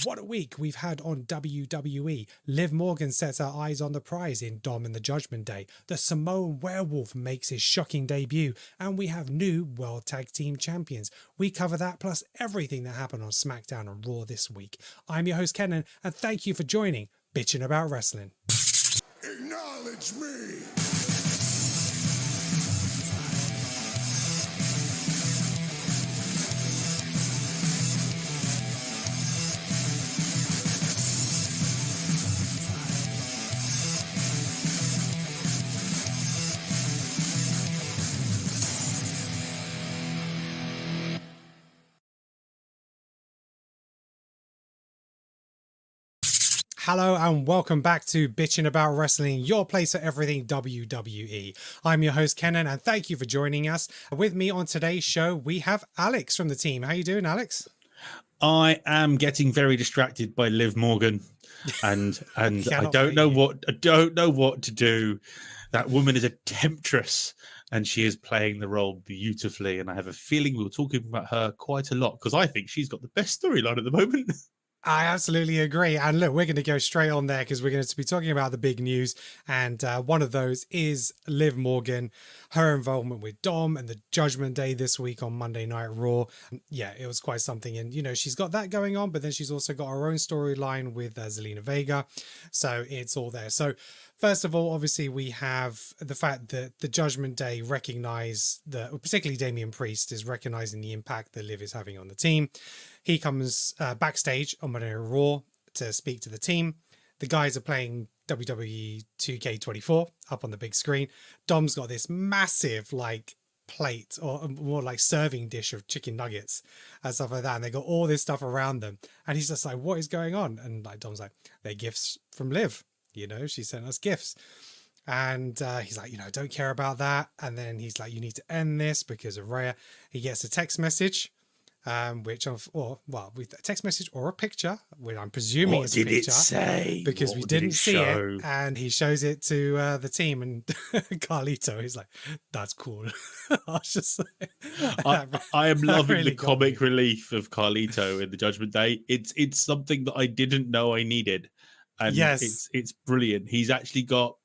What a week we've had on WWE. Liv Morgan sets her eyes on the prize in Dom and the Judgment Day. The Samoan Werewolf makes his shocking debut. And we have new World Tag Team Champions. We cover that plus everything that happened on SmackDown and Raw this week. I'm your host, Kenan, and thank you for joining Bitchin' About Wrestling. Acknowledge me! Hello and welcome back to Bitchin' About Wrestling, your place for everything WWE. I'm your host, Kenan, and thank you for joining us. With me on today's show, we have Alex from the team. How you doing, Alex? I am getting very distracted by Liv Morgan, and I don't know what to do. That woman is a temptress, and she is playing the role beautifully. And I have a feeling we'll talk about her quite a lot because I think she's got the best storyline at the moment. I absolutely agree. And look, we're going to go straight on there because we're going to be talking about the big news. And one of those is Liv Morgan, her involvement with Dom and the Judgment Day this week on Monday Night Raw. Yeah, it was quite something. And, you know, she's got that going on, but then she's also got her own storyline with Zelina Vega. So it's all there. So first of all, obviously, we have the fact that the Judgment Day recognize particularly Damian Priest is recognizing the impact that Liv is having on the team. He comes backstage on Monday Night Raw to speak to the team. The guys are playing WWE 2K24 up on the big screen. Dom's got this massive plate or more like serving dish of chicken nuggets and stuff like that. And they got all this stuff around them. And he's just like, what is going on? And Dom's like, they're gifts from Liv. You know, she sent us gifts. And he's like, don't care about that. And then he's like, you need to end this because of Rhea. He gets a text message. With a text message or a picture, which I'm presuming is a picture. What did it say? Because we didn't see it, and he shows it to the team, and Carlito, he's like, "That's cool." I was just like, I am loving the comic relief of Carlito in the Judgment Day. It's something that I didn't know I needed, and yes, it's brilliant. He's actually got,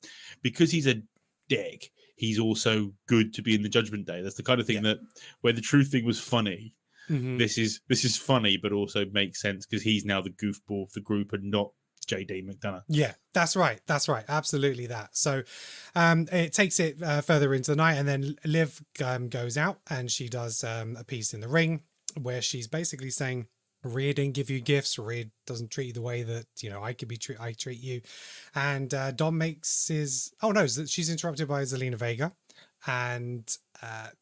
because he's a dick, he's also good to be in the Judgment Day. That's the kind of thing that where the Truth thing was funny. Mm-hmm. This is funny, but also makes sense because he's now the goofball of the group and not JD McDonough. Yeah, that's right. Absolutely that. So it takes it further into the night, and then Liv goes out and she does a piece in the ring where she's basically saying, Rhea didn't give you gifts. Rhea doesn't treat you the way that, I treat you. And Dom makes his... Oh, no, she's interrupted by Zelina Vega. And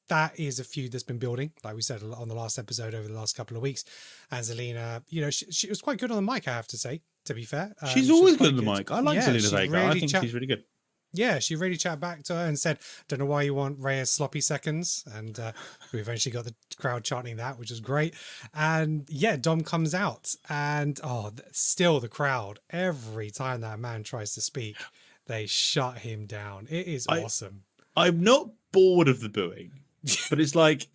that is a feud that's been building, like we said on the last episode over the last couple of weeks. And Zelina, she was quite good on the mic, I have to say, to be fair. She's always good on the mic. I like Zelina Vega. I think she's really good. Yeah, she really chatted back to her and said, don't know why you want Rhea's sloppy seconds. And we eventually got the crowd chanting that, which was great. And yeah, Dom comes out and still the crowd, every time that man tries to speak, they shut him down. It is awesome. I'm not bored of the booing, but it's like,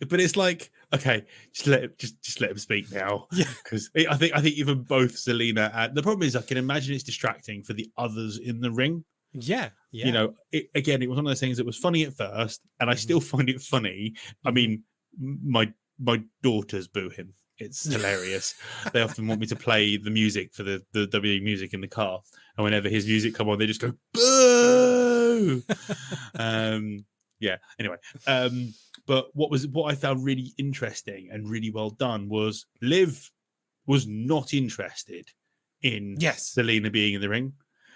okay, just let him speak now. Yeah, because I think even both Zelina and the problem is I can imagine it's distracting for the others in the ring. Yeah. It was one of those things that was funny at first, and I still find it funny. I mean, my daughters boo him. It's hilarious. They often want me to play the music for the WWE music in the car, and whenever his music come on, they just go boo. Anyway, but what I found really interesting and really well done was Liv was not interested in Zelina being in the ring.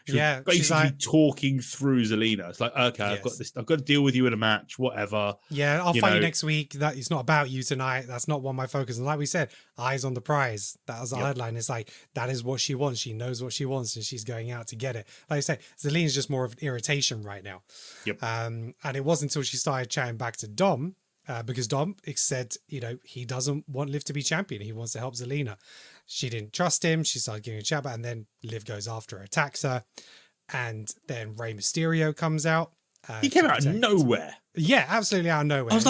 She was basically talking through Zelina. It's like, okay, I've got this. I've got to deal with you in a match, whatever. Yeah, I'll fight you next week. That it's not about you tonight. That's not what my focus. And like we said, eyes on the prize. That was the headline. It's like that is what she wants. She knows what she wants, and she's going out to get it. Like I say, Zelina's just more of an irritation right now. Yep. And it wasn't until she started chatting back to Dom. Because Dom said, he doesn't want Liv to be champion. He wants to help Zelina. She didn't trust him. She started giving a chat back, and then Liv goes after her, attacks her. And then Rey Mysterio comes out. He came out of nowhere. Yeah, absolutely out of nowhere. I was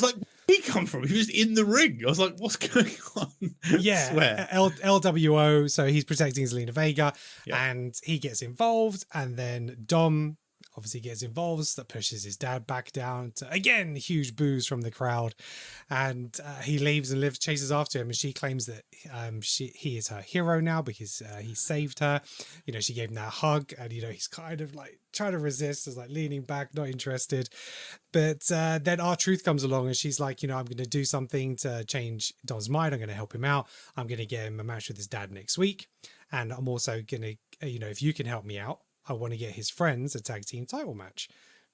like, he come from? He was in the ring. I was like, what's going on? Yeah, Swear. LWO. So he's protecting Zelina Vega, Yeah. and he gets involved, and then Dom obviously gets involved. That pushes his dad back down. To, again, huge boos from the crowd, and he leaves, and Liv chases after him, and she claims that he is her hero now because he saved her. You know, she gave him that hug, and you know he's kind of like trying to resist, is like leaning back, not interested. But then R-Truth comes along, and she's like, you know, I'm going to do something to change Dom's mind. I'm going to help him out. I'm going to get him a match with his dad next week. And I'm also going to, you know, if you can help me out, I want to get his friends a tag team title match.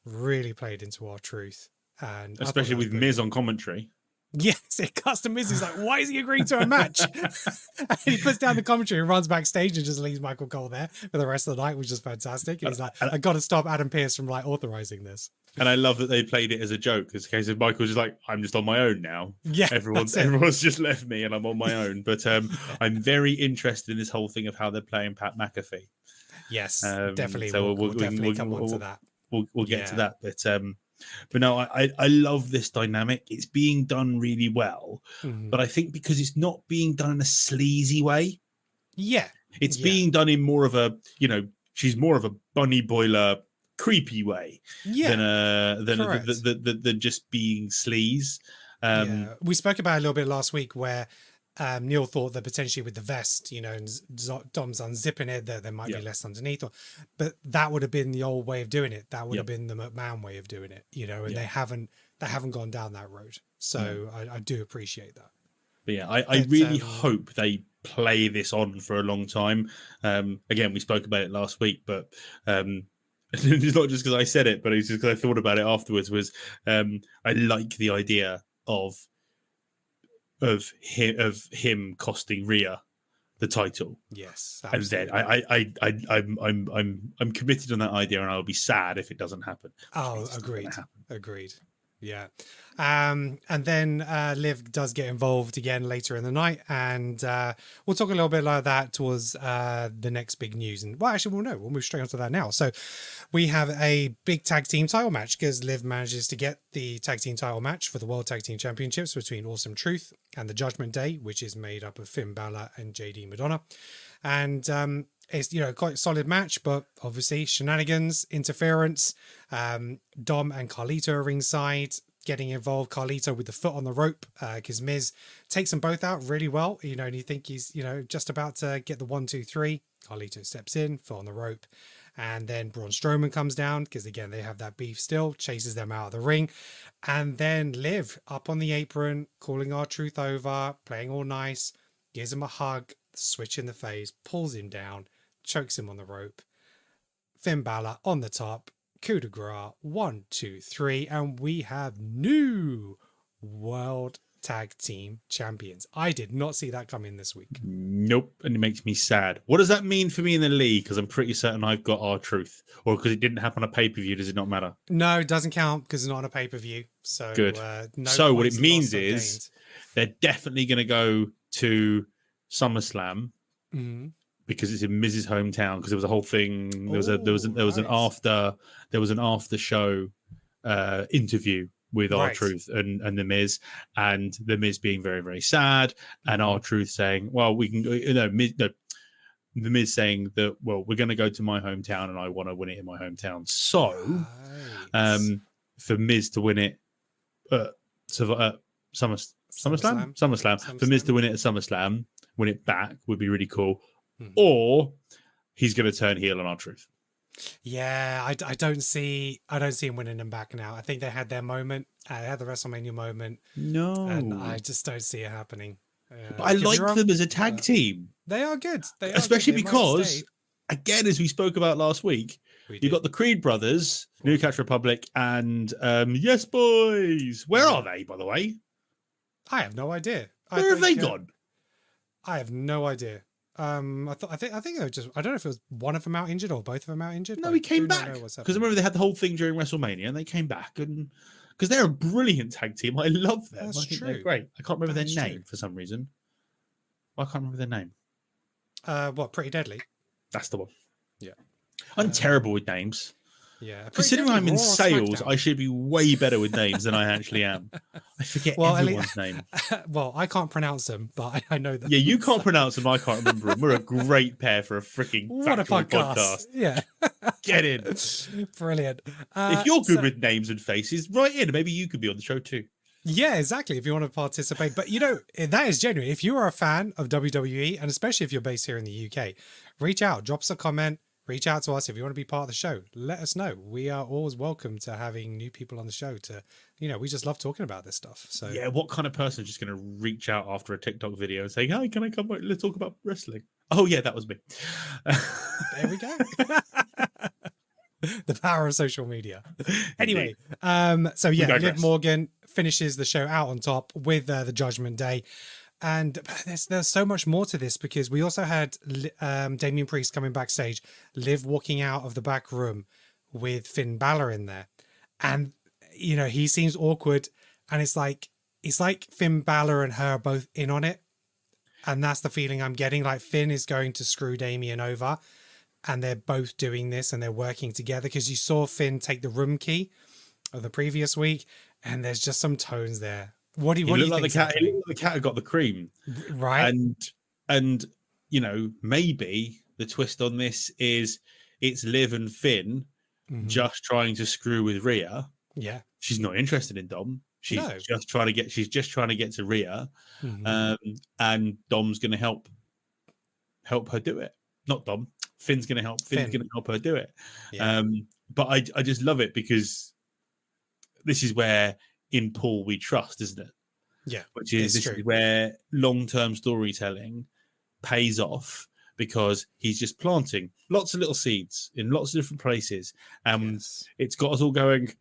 Really played into R-Truth. And especially with Miz on commentary. Yes, it cuts to Miz. He's like, why is he agreeing to a match? And he puts down the commentary and runs backstage and just leaves Michael Cole there for the rest of the night, which is fantastic. And he's like, I got to stop Adam Pearce from like authorizing this. And I love that they played it as a joke. It's a case of Michael's just like, I'm just on my own now. Yeah, everyone's just left me and I'm on my own. But I'm very interested in this whole thing of how they're playing Pat McAfee. Yes, definitely. So we'll definitely come on to that. We'll get to that. But no, I love this dynamic. It's being done really well. Mm-hmm. But I think because it's not being done in a sleazy way. Yeah. It's being done in more of a, you know, she's more of a bunny boiler creepy way than just being sleaze. We spoke about it a little bit last week where Neil thought that potentially with the vest, you know, and Dom's unzipping it, that there might be less underneath, but that would have been the old way of doing it. That would have been the McMahon way of doing it, you know, and they haven't gone down that road. So I do appreciate that. But yeah, I really hope they play this on for a long time. Again, we spoke about it last week, but it's not just because I said it, but it's just because I thought about it afterwards. Was I like the idea of him costing Rhea the title? Yes, absolutely. And then I'm committed on that idea, and I'll be sad if it doesn't happen. Oh, agreed. Yeah. And then Liv does get involved again later in the night, and we'll talk a little bit like that towards the next big news. And well, actually, we'll move straight on to that now. So we have a big tag team title match because Liv manages to get the tag team title match for the World Tag Team Championships between Awesome Truth and the Judgment Day, which is made up of Finn Balor and JD Madonna. And it's, you know, quite a solid match, but obviously shenanigans, interference. Dom and Carlito are ringside, getting involved. Carlito with the foot on the rope because Miz takes them both out really well. You know, and you think he's, you know, just about to get the 1, 2, 3. Carlito steps in, foot on the rope. And then Braun Strowman comes down because, again, they have that beef still, chases them out of the ring. And then Liv up on the apron, calling R-Truth over, playing all nice, gives him a hug, switch in the face, pulls him down, chokes him on the rope. Finn Balor on the top, coup de grace, 1, 2, 3, and we have new World Tag Team Champions. I did not see that coming this week. Nope, and it makes me sad. What does that mean for me in the league? Because I'm pretty certain I've got R-Truth, or because it didn't happen on a pay-per-view. Does it not matter? No, it doesn't count because it's not on a pay-per-view. So good. So what it means is they're definitely going to go to SummerSlam. Mm-hmm. Because it's in Miz's hometown. Because there was a whole thing. There was an after show interview with R-Truth and the Miz, and the Miz being very, very sad, and R-Truth saying, "Well, we can." The Miz saying that, "Well, we're going to go to my hometown, and I want to win it in my hometown." So, for Miz to win it, SummerSlam. For Miz to win it at SummerSlam, win it back would be really cool. Or he's going to turn heel on R-Truth. Yeah, I don't see him winning them back now. I think they had their moment. They had the WrestleMania moment. No, and I just don't see it happening. But I like them as a tag team. They are good. Especially because, again, as we spoke about last week, you've got the Creed brothers, New Catch Republic, and Yes Boys. Where are they, by the way? I have no idea. Where have they gone? I have no idea. I think they were just. I don't know if it was one of them out injured or both of them out injured. No, he came back because I remember they had the whole thing during WrestleMania, and they came back, and because they're a brilliant tag team, I love them. That's true. They're great. I can't remember their name for some reason. I can't remember their name. What? Pretty Deadly. That's the one. Yeah. I'm terrible with names. Yeah. Considering I'm in Raw or sales, SmackDown? I should be way better with names than I actually am. I forget everyone's name. Well, I can't pronounce them, but I know them. Yeah, you can't pronounce them. I can't remember them. We're a great pair for a freaking What a factual podcast. Yeah. Get in. Brilliant. If you're good with names and faces, write in. Maybe you could be on the show too. Yeah, exactly. If you want to participate. But, that is genuine. If you are a fan of WWE, and especially if you're based here in the UK, reach out, drop us a comment, reach out to us. If you want to be part of the show, let us know. We are always welcome to having new people on the show to, we just love talking about this stuff. So yeah, what kind of person is just going to reach out after a TikTok video and say, "Hi, can I come? Let's talk about wrestling." Oh yeah, that was me. There we go. The power of social media. Anyway, Liv Morgan finishes the show out on top with the Judgment Day. And there's so much more to this because we also had Damian Priest coming backstage, Liv walking out of the back room with Finn Balor in there. And, he seems awkward. And it's like Finn Balor and her are both in on it. And that's the feeling I'm getting. Like Finn is going to screw Damian over. And they're both doing this and they're working together because you saw Finn take the room key of the previous week. And there's just some tones there. What do you think? The cat had got the cream, right? And maybe the twist on this is it's Liv and Finn just trying to screw with Rhea. Yeah, she's not interested in Dom. She's just trying to get to Rhea, and Dom's going to help her do it. Not Dom. Finn's going to help. Finn's going to help her do it. Yeah. But I just love it because this is where in Paul we trust, isn't it? Yeah. Which is this is where long-term storytelling pays off because he's just planting lots of little seeds in lots of different places. And it's got us all going,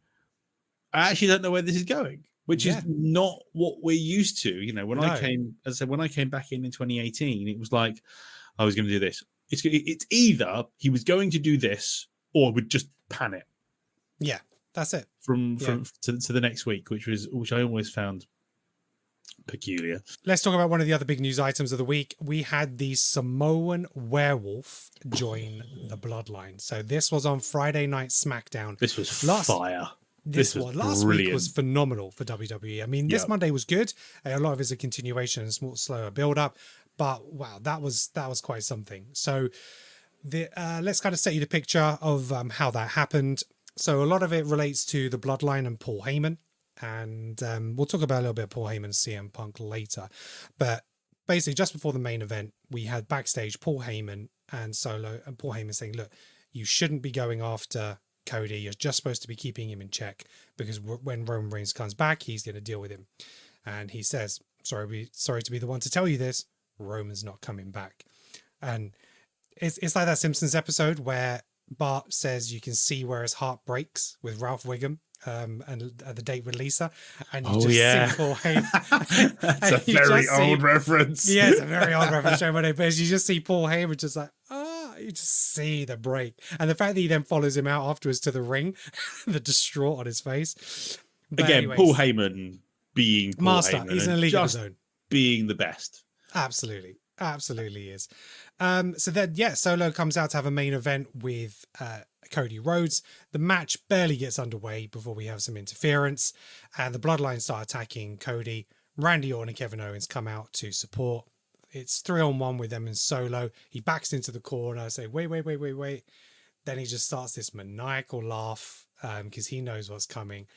I actually don't know where this is going, which is not what we're used to. When I came back in 2018, it was like, I was going to do this. It's either he was going to do this or would just pan it. Yeah, that's it. From to the next week, which I always found peculiar. Let's talk about one of the other big news items of the week. We had the Samoan Werewolf join the Bloodline. So this was on Friday Night Smackdown. This was fire. Last week was phenomenal for WWE. I mean, this Monday was good. A lot of it's a continuation and a slower build up. But wow, that was quite something. So let's kind of set you the picture of how that happened. So a lot of it relates to the Bloodline and Paul Heyman. And we'll talk about a little bit of Paul Heyman and CM Punk later. But basically, just before the main event, we had backstage Paul Heyman and Solo. And Paul Heyman saying, look, you shouldn't be going after Cody. You're just supposed to be keeping him in check. Because when Roman Reigns comes back, he's going to deal with him. And he says, sorry to be the one to tell you this. Roman's not coming back. And it's like that Simpsons episode where Bart says you can see where his heart breaks with Ralph Wiggum and the date with Lisa, and you see Paul Heyman. That's a very old reference. Yeah, it's a very old reference. But you just see Paul Heyman just like, you just see the break. And the fact that he then follows him out afterwards to the ring, the distraught on his face. But again, Paul Heyman being Paul master. Heyman, he's in a league of his own. Being the best. Absolutely is. So then, Solo comes out to have a main event with Cody Rhodes. The match barely gets underway before we have some interference, and the Bloodline start attacking Cody. Randy Orton and Kevin Owens come out to support. It's 3-on-1 with them and Solo. He backs into the corner, say, wait. Then he just starts this maniacal laugh because he knows what's coming.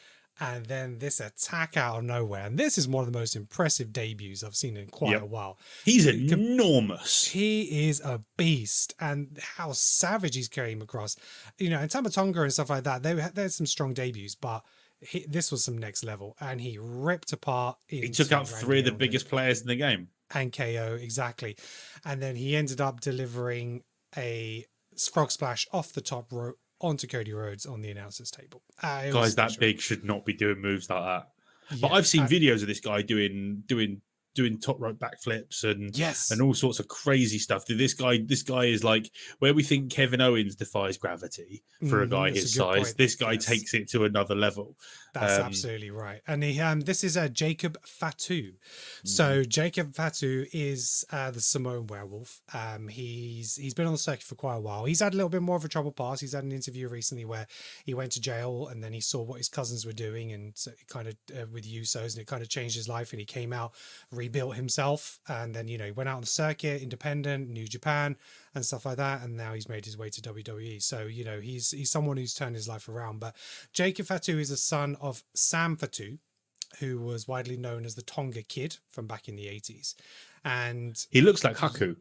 And then this attack out of nowhere. And this is one of the most impressive debuts I've seen in quite a while. He's enormous. He is a beast. And how savage he's came across. And Tama Tonga and stuff like that, there's some strong debuts, but this was some next level. And he ripped apart. He took out three of the biggest players in the game. And KO, exactly. And then he ended up delivering a frog splash off the top rope onto Cody Rhodes on the announcer's table. Guys that big should not be doing moves like that. But I've seen videos of this guy doing top rope backflips and all sorts of crazy stuff. This guy is like where we think Kevin Owens defies gravity for a guy his size. This guy takes it to another level. That's absolutely right. And this is Jacob Fatu. So Jacob Fatu is the Samoan Werewolf. He's been on the circuit for quite a while. He's had a little bit more of a troubled past. He's had an interview recently where he went to jail and then he saw what his cousins were doing and so it kind of with Usos, and it kind of changed his life. And he came out, rebuilt himself, and then he went out on the circuit, independent, New Japan, and stuff like that. And now he's made his way to WWE. So he's someone who's turned his life around. But Jacob Fatu is the son of Sam Fatu, who was widely known as the Tonga Kid from back in the 80s. And he looks like Haku.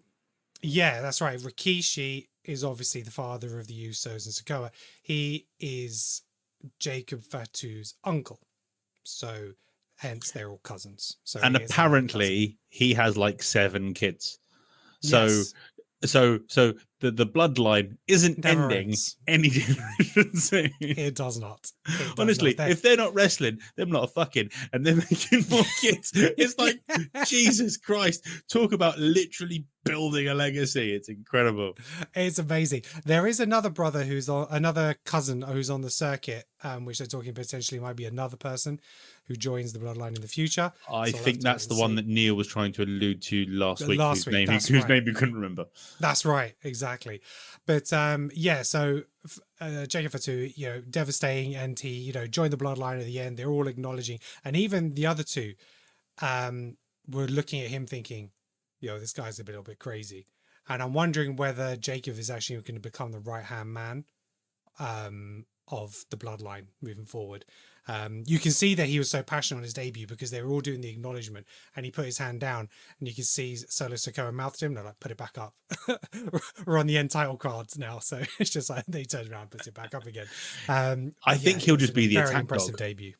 Yeah, that's right. Rikishi is obviously the father of the Usos and Sikoa. He is Jacob Fatu's uncle. So hence they're all cousins. So and apparently he has like 7 kids. So yes. So the bloodline isn't Never ending ends. any generation. It does not. Honestly, if they're not wrestling, they're not fucking, and they're making more kids. It's like, Jesus Christ, talk about literally building a legacy. It's incredible. It's amazing. There is another brother another cousin who's on the circuit, which they're talking potentially might be another person who joins the bloodline in the future. I think that's the one that Neil was trying to allude to last week, whose name you couldn't remember. That's right, exactly. But so Jacob Fatu, devastating, and he, joined the bloodline at the end. They're all acknowledging, and even the other two were looking at him thinking, this guy's a little bit crazy. And I'm wondering whether Jacob is actually going to become the right-hand man of the bloodline moving forward. You can see that he was so passionate on his debut because they were all doing the acknowledgement and he put his hand down and you can see Solo Sikoa mouthed him. They're like, put it back up. We're on the end title cards now. So it's just like they turned around and put it back up again. I think he'll just be the very attack impressive dog. Debut.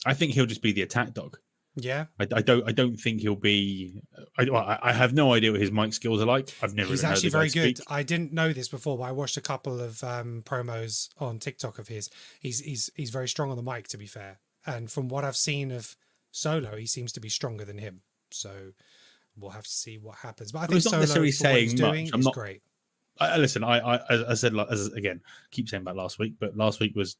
I think he'll just be the attack dog. Yeah. I don't think he'll be. I have no idea what his mic skills are like. I've never. He's even actually heard very the guy good. speak. I didn't know this before, but I watched a couple of promos on TikTok of his. He's very strong on the mic, to be fair. And from what I've seen of Solo, he seems to be stronger than him. So we'll have to see what happens. But I think it's not Solo, necessarily for what he's saying doing, much. I'm is not. great. Listen, I said, again, keep saying about last week, but last week was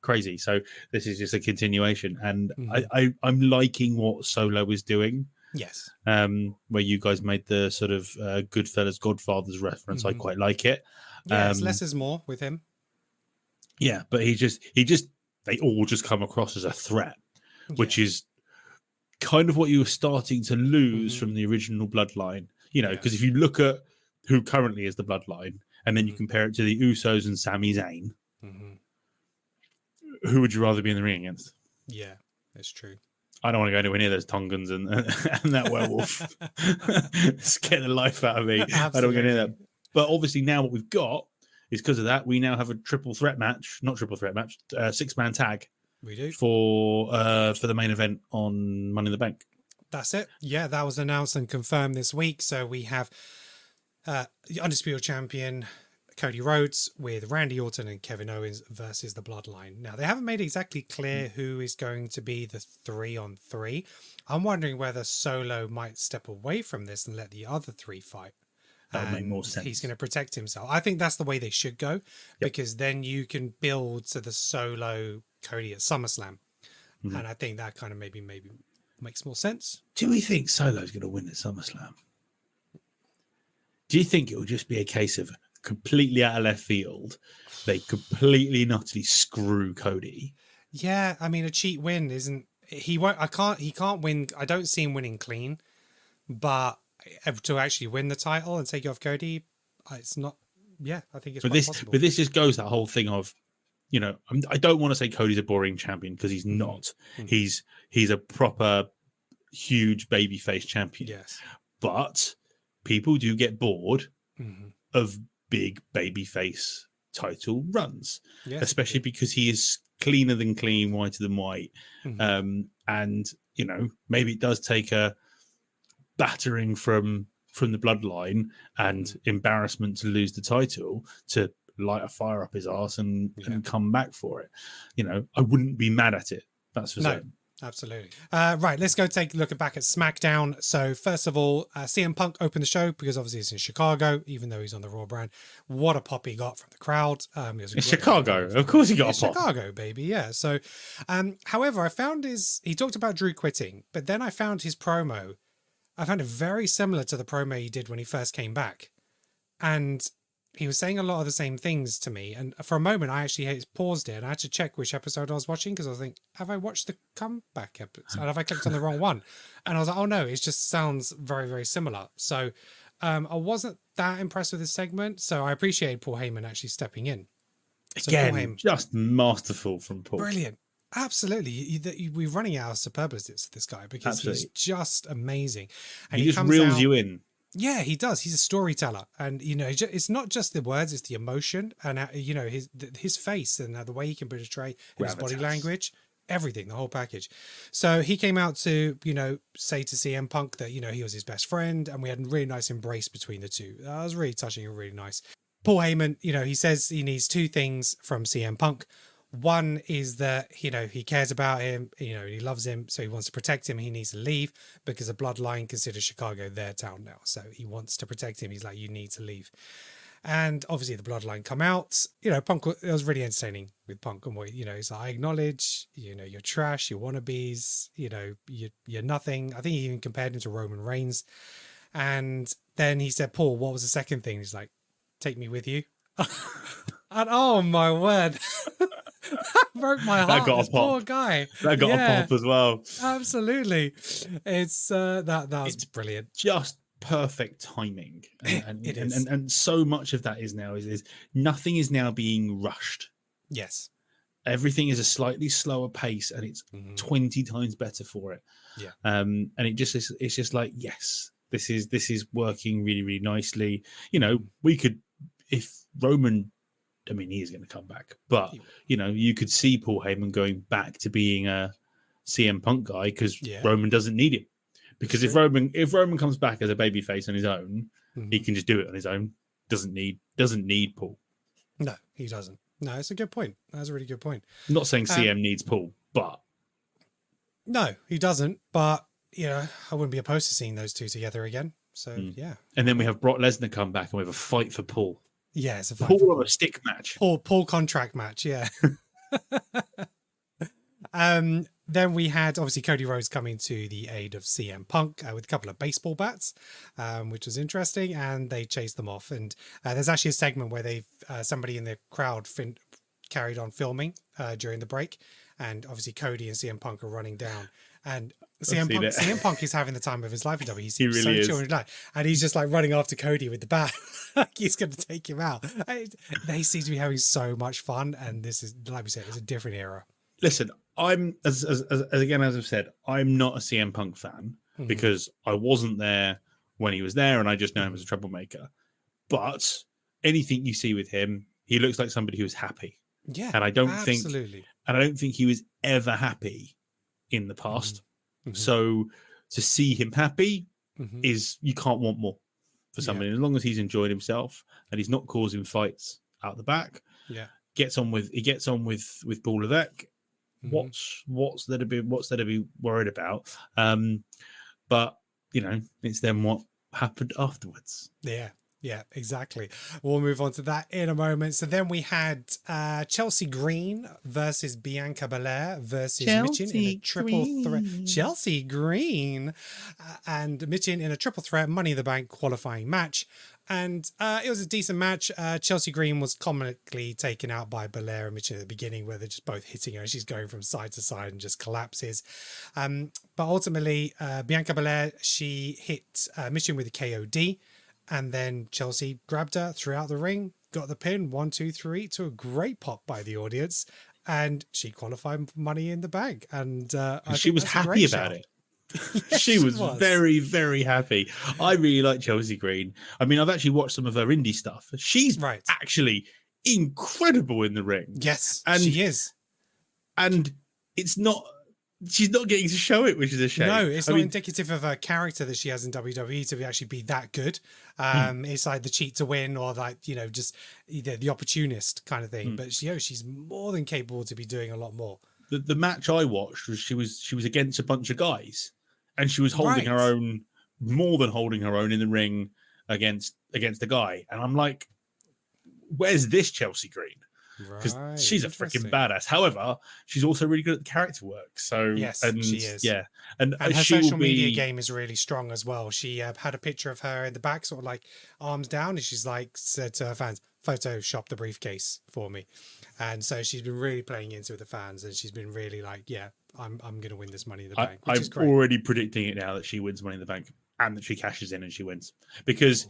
crazy. So this is just a continuation, and I'm liking what Solo is doing. Yes. Where you guys made the sort of Goodfellas Godfathers reference, I quite like it. Yeah, it's less is more with him. Yeah, but they all just come across as a threat, which is kind of what you were starting to lose from the original bloodline. Because if you look at who currently is the bloodline, and then you compare it to the Usos and Sami Zayn, who would you rather be in the ring against? Yeah, that's true. I don't want to go anywhere near those Tongans and that werewolf. Scare the life out of me. Absolutely. I don't want to go near that. But obviously now what we've got is because of that, we now have a not triple threat match, 6-man tag. We do for the main event on Money in the Bank. That's it. Yeah, that was announced and confirmed this week. So we have the Undisputed Champion Cody Rhodes with Randy Orton and Kevin Owens versus the Bloodline. Now, they haven't made exactly clear who is going to be the 3-on-3. I'm wondering whether Solo might step away from this and let the other 3 fight. That would make more sense. He's going to protect himself. I think that's the way they should go, because then you can build to the Solo Cody at SummerSlam. And I think that kind of maybe makes more sense. Do we think Solo's going to win at SummerSlam? Do you think it will just be a case of completely out of left field, they completely and utterly screw Cody? Yeah, I mean, a cheat win isn't. He won't. He can't win. I don't see him winning clean, but to actually win the title and take off Cody, it's not. Yeah, I think it's possible. But this just goes that whole thing of, I don't want to say Cody's a boring champion, because he's not. He's a proper huge babyface champion. Yes, but people do get bored of big babyface title runs, especially because he is cleaner than clean, whiter than white. And maybe it does take a battering from the bloodline and embarrassment to lose the title to light a fire up his arse and come back for it. I wouldn't be mad at it. That's for certain. Absolutely. Right, let's go take a look back at SmackDown. So first of all, CM Punk opened the show because obviously it's in Chicago, even though he's on the Raw brand. What a pop he got from the crowd. It's Chicago. Of course he got a pop. Chicago, baby. Yeah. So, however, I found he talked about Drew quitting, but then I found his promo. I found it very similar to the promo he did when he first came back. And he was saying a lot of the same things to me. And for a moment, I actually paused it and I had to check which episode I was watching because I was thinking, have I watched the comeback episode? Have I clicked on the wrong one? And I was like, oh no, it just sounds very, very similar. So I wasn't that impressed with this segment. So I appreciated Paul Heyman actually stepping in. So Again, just masterful from Paul. Brilliant. Absolutely. We're running out of superlatives for this guy because he's just amazing. And he just reels you in. Yeah, he does. He's a storyteller, and it's not just the words; it's the emotion, and his face and the way he can portray his body language, everything, the whole package. So he came out to say to CM Punk that he was his best friend, and we had a really nice embrace between the two. That was really touching and really nice. Paul Heyman, he says he needs two things from CM Punk. One is that, he cares about him, he loves him, so he wants to protect him. He needs to leave because the bloodline considers Chicago their town now. So he wants to protect him. He's like, you need to leave. And obviously the bloodline come out. Punk, it was really entertaining with Punk. And he's like, I acknowledge, you're trash, you're wannabes, you're nothing. I think he even compared him to Roman Reigns. And then he said, Paul, what was the second thing? He's like, take me with you. And oh my word. That broke my heart. That got this a pop. Poor guy. That got a pop as well. Absolutely. It's it's brilliant. Just perfect timing. And so much of that is now is nothing is now being rushed. Yes. Everything is a slightly slower pace and it's 20 times better for it. Yeah. And it's just like, yes, this is working really, really nicely. We could, if Roman, I mean, he is going to come back, but you could see Paul Heyman going back to being a CM Punk guy because Roman doesn't need him. Because if Roman comes back as a babyface on his own, he can just do it on his own. Doesn't need Paul. No, he doesn't. No, it's a good point. That's a really good point. I'm not saying CM needs Paul, but no, he doesn't. But I wouldn't be opposed to seeing those two together again. So yeah. And then we have Brock Lesnar come back and we have a fight for Paul. Yeah, it's a fight Paul on a stick match. Paul contract match, yeah. Then we had obviously Cody Rhodes coming to the aid of CM Punk with a couple of baseball bats, which was interesting, and they chased them off. And there's actually a segment where they've somebody in the crowd carried on filming during the break, and obviously Cody and CM Punk are running down, and CM Punk is having the time of his life in WWE. He really is. And he's just like running after Cody with the bat, like he's going to take him out. They seem to be having so much fun, and this is, like we said, it's a different era. Listen, I'm as I've said, I'm not a CM Punk fan because I wasn't there when he was there, and I just know him as a troublemaker. But anything you see with him, he looks like somebody who's happy. Yeah, and I don't absolutely. think he was ever happy in the past. So to see him happy is, you can't want more for somebody. As long as he's enjoyed himself and he's not causing fights out the back. Yeah, he gets on with Paul Levesque. What's there to be worried about? But it's then what happened afterwards. Yeah, exactly. We'll move on to that in a moment. So then we had Chelsea Green versus Bianca Belair versus Michin in a triple threat. Chelsea Green and Michin in a triple threat Money in the Bank qualifying match. And it was a decent match. Chelsea Green was comically taken out by Belair and Michin at the beginning, where they're just both hitting her. She's going from side to side and just collapses. But ultimately, Bianca Belair, she hit Michin with a KOD. And then Chelsea grabbed her throughout the ring, got the pin, 1, 2, 3, to a great pop by the audience. And she qualified for Money in the Bank. And she was happy about it. Yes, she was very, very happy. I really like Chelsea Green. I mean, I've actually watched some of her indie stuff. She's actually incredible in the ring. Yes, and she is. And she's not getting to show it, which is a shame. No, it's not indicative of her character that she has in WWE to actually be that good. It's like the cheat to win, or like, just the opportunist kind of thing. But she's more than capable to be doing a lot more. the match I watched was she was against a bunch of guys, and she was holding her own, more than holding her own in the ring against a guy, and I'm like, where's this Chelsea Green? Because she's a freaking badass. However, she's also really good at the character work. So yes, she is. Yeah, and her social media game is really strong as well. She had a picture of her in the back, sort of like arms down, and she's like said to her fans, "Photoshop the briefcase for me." And so she's been really playing into the fans, and she's been really like, "Yeah, I'm going to win this Money in the Bank." Which is great. already predicting it now that she wins Money in the Bank and that she cashes in and she wins, because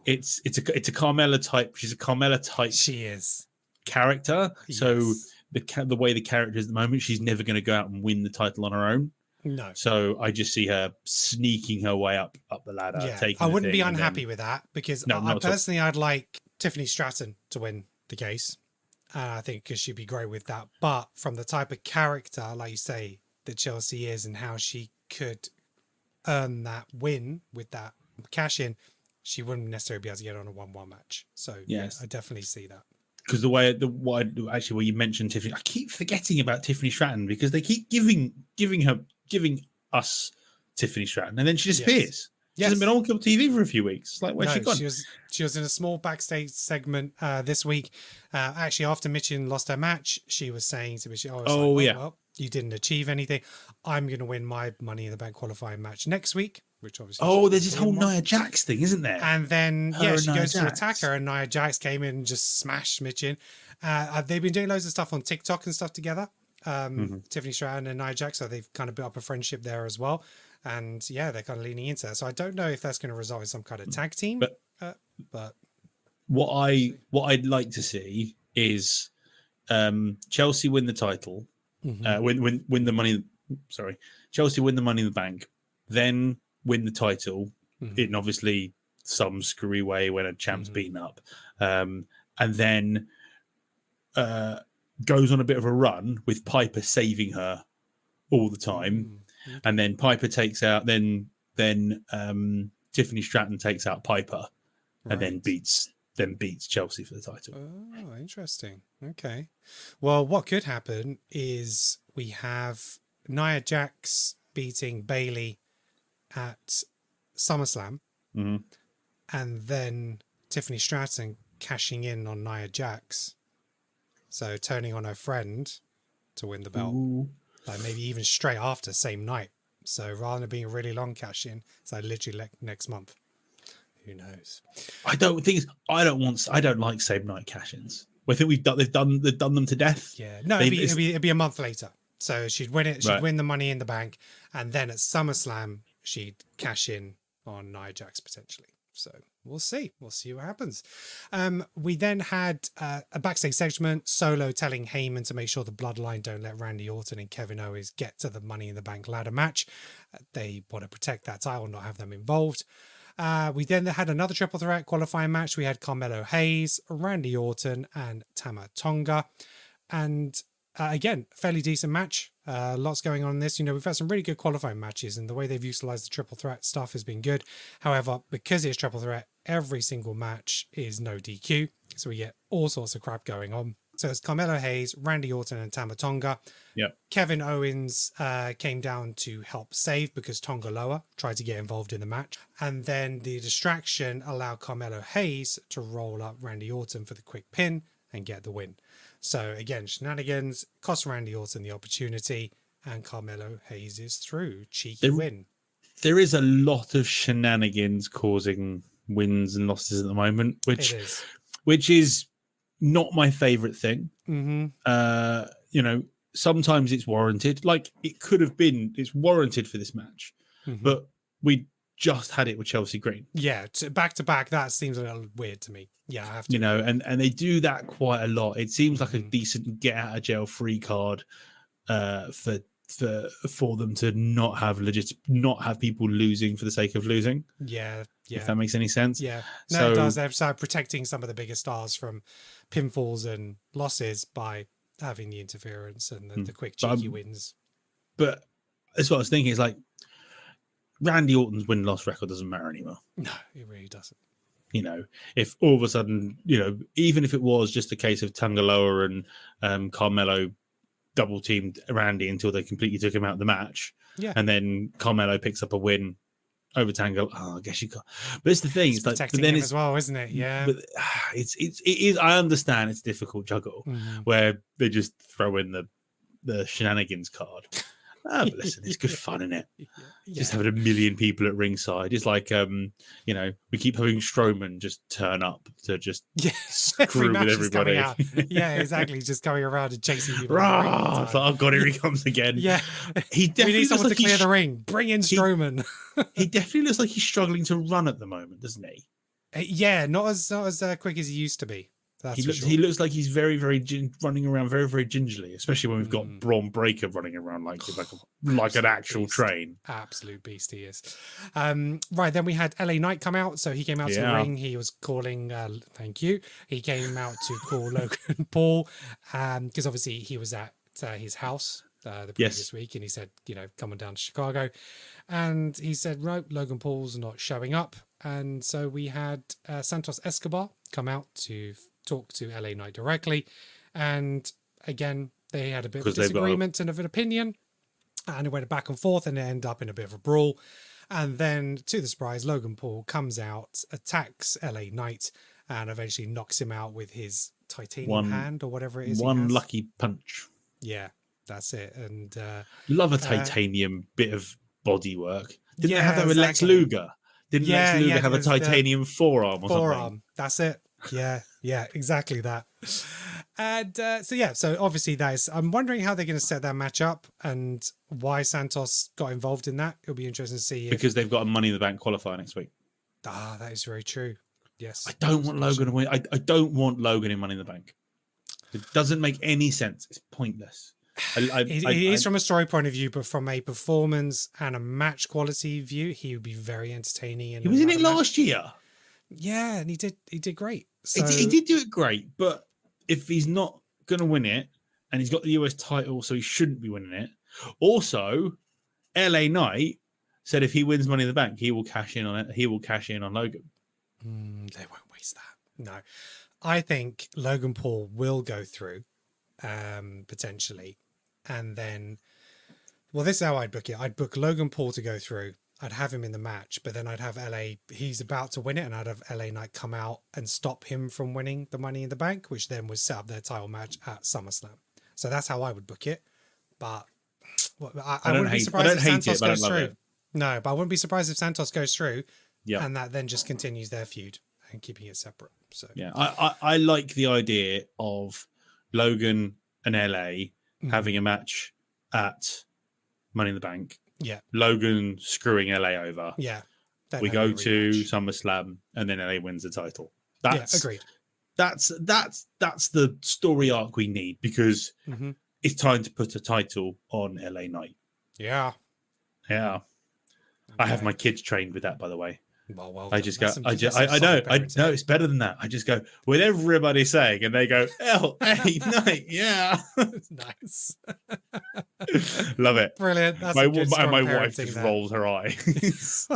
it's a Carmella type. She's a Carmella type. She is. Character. So the way the character is at the moment, she's never going to go out and win the title on her own. No. So I just see her sneaking her way up the ladder. Yeah. I wouldn't be unhappy with that, because I'd like Tiffany Stratton to win the case. I think because she'd be great with that. But from the type of character, like you say, that Chelsea is, and how she could earn that win with that cash in, she wouldn't necessarily be able to get on a 1-1 match. So yes, I definitely see that. Because what you mentioned Tiffany, I keep forgetting about Tiffany Stratton, because they keep giving us Tiffany Stratton, and then she disappears. She hasn't been on TV for a few weeks. It's like, where's she gone? She was in a small backstage segment this week. Actually, after Bitchin lost her match, she was saying to Bitchin, well, you didn't achieve anything. I'm going to win my Money in the Bank qualifying match next week." Which obviously, there's this whole Nia Jax thing, isn't there? And then she goes to attack her, and Nia Jax came in and just smashed Bitchin. They've been doing loads of stuff on TikTok and stuff together. Tiffany Stratton and Nia Jax, so they've kind of built up a friendship there as well. And they're kind of leaning into that. So I don't know if that's going to result in some kind of tag team. But what I'd like to see is Chelsea win the title, win the money. Sorry, Chelsea win the Money in the Bank, then win the title in obviously some screwy way when a champ's beaten up, and then goes on a bit of a run with Piper saving her all the time, and then Piper takes out then Tiffany Stratton takes out Piper, and then beats Chelsea for the title. Oh, interesting. Okay, well, what could happen is we have Nia Jax beating Bayley at SummerSlam, and then Tiffany Stratton cashing in on Nia Jax, so turning on her friend to win the belt. Like maybe even straight after, same night. So rather than being a really long cash in, it's like literally next month. Who knows? I don't like same night cash ins. I think they've done them to death. Yeah, no, it'd be a month later. So she'd win it. She'd win the Money in the Bank, and then at SummerSlam she'd cash in on Nia Jax potentially. So we'll see. We'll see what happens. We then had a backstage segment, Solo telling Heyman to make sure the Bloodline don't let Randy Orton and Kevin Owens get to the Money in the Bank ladder match. They want to protect that title, not have them involved. We then had another triple threat qualifying match. We had Carmelo Hayes, Randy Orton, and Tama Tonga. And again, fairly decent match. Lots going on in this. We've had some really good qualifying matches, and the way they've utilized the triple threat stuff has been good. However, because it's triple threat, every single match is no DQ. So we get all sorts of crap going on. So it's Carmelo Hayes, Randy Orton, and Tama Tonga. Yep. Kevin Owens came down to help save because Tonga Loa tried to get involved in the match. And then the distraction allowed Carmelo Hayes to roll up Randy Orton for the quick pin and get the win. So again, shenanigans cost Randy Orton the opportunity, and Carmelo Hayes is through. Cheeky win. There is a lot of shenanigans causing wins and losses at the moment, which is not my favorite thing. Sometimes it's warranted. Like it's warranted for this match, but we just had it with Chelsea Green. Yeah, back to back, that seems a little weird to me. Yeah, I have to. And they do that quite a lot. It seems like a decent get out of jail free card for them to not have people losing for the sake of losing. Yeah. If that makes any sense. Yeah. No, it does. They're protecting some of the bigger stars from pinfalls and losses by having the interference and the quick cheeky wins. But that's what I was thinking. Is like Randy Orton's win-loss record doesn't matter anymore. No, it really doesn't. If all of a sudden, even if it was just a case of Tangaloa and Carmelo double teamed Randy until they completely took him out of the match. Yeah. And then Carmelo picks up a win over Tango. Oh, I guess you got. But it's the thing. It's like, protecting but then him it's as well, isn't it? Yeah. But it is. I understand it's a difficult juggle where they just throw in the shenanigans card. But listen, it's good fun, isn't it? Just having a million people at ringside. It's like, we keep having Strowman just turn up to just screw with everybody. Yeah, exactly. Just going around and chasing people. It's like, oh God, here he comes again. Yeah. He definitely we need someone like to clear the ring. Bring in Strowman. He definitely looks like he's struggling to run at the moment, doesn't he? Yeah, not as quick as he used to be. He looks like he's very, very running around very, very gingerly, especially when we've got Braun Breaker running around like an actual beast. Train. Absolute beast he is. Right, then we had LA Knight come out. So he came out to the ring. He was calling, thank you. He came out to call Logan Paul because obviously he was at his house the previous week, and he said, coming down to Chicago. And he said, right, Logan Paul's not showing up. And so we had Santos Escobar come out to talk to LA Knight directly, and again they had a bit of disagreement and of an opinion, and it went back and forth, and it ended up in a bit of a brawl. And then, to the surprise, Logan Paul comes out, attacks LA Knight, and eventually knocks him out with his titanium hand or whatever it is. One lucky punch. Yeah, that's it. And love a titanium bit of body work. Didn't they have that with Lex Luger? Didn't Lex Luger have a titanium forearm or something? That's it. Yeah, exactly that. And so obviously I'm wondering how they're going to set that match up and why Santos got involved in that. It'll be interesting to see. Because they've got a Money in the Bank qualifier next week. That is very true. Yes. I don't want Logan to win. I don't want Logan in Money in the Bank. It doesn't make any sense. It's pointless. It is from a story point of view, but from a performance and a match quality view, he would be very entertaining. He was in it last year. Yeah, and he did great. So... He did do it great, but if he's not going to win it, and he's got the US title, so he shouldn't be winning it. Also, LA Knight said if he wins Money in the Bank, he will cash in on it. He will cash in on Logan. They won't waste that. No, I think Logan Paul will go through, potentially, and then. Well, this is how I'd book it. I'd book Logan Paul to go through. I'd have him in the match, but then I'd have he's about to win it, and I'd have LA Knight come out and stop him from winning the Money in the Bank, which then would set up their title match at SummerSlam. So that's how I would book it. But I wouldn't be surprised if Santos goes through. No, but I wouldn't be surprised if Santos goes through, and that then just continues their feud and keeping it separate. So yeah, I like the idea of Logan and LA having a match at Money in the Bank. Yeah, Logan screwing LA over. Yeah, we go to SummerSlam, and then LA wins the title. Agreed. That's the story arc we need, because it's time to put a title on LA Knight. Yeah. Okay. I have my kids trained with that, by the way. Well, I just go. I know. It's better than that. I just go with everybody saying, and they go, LA Knight. Yeah. Nice. Love it. Brilliant. That's my wife just rolls her eyes.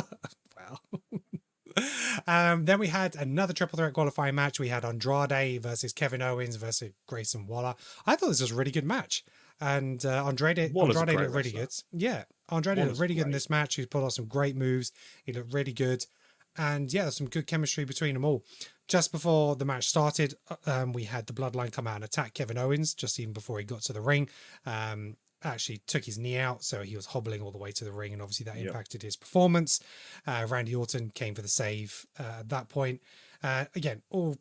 Wow. Then we had another triple threat qualifying match. We had Andrade versus Kevin Owens versus Grayson Waller. I thought this was a really good match. And Andrade looked really good. Yeah. Andrade looked really good in this match. He put on some great moves. He looked really good. And yeah, there's some good chemistry between them all. Just before the match started, we had the Bloodline come out and attack Kevin Owens just even before he got to the ring. Actually took his knee out, so he was hobbling all the way to the ring, and obviously that impacted his performance. Randy Orton came for the save at that point. Again, all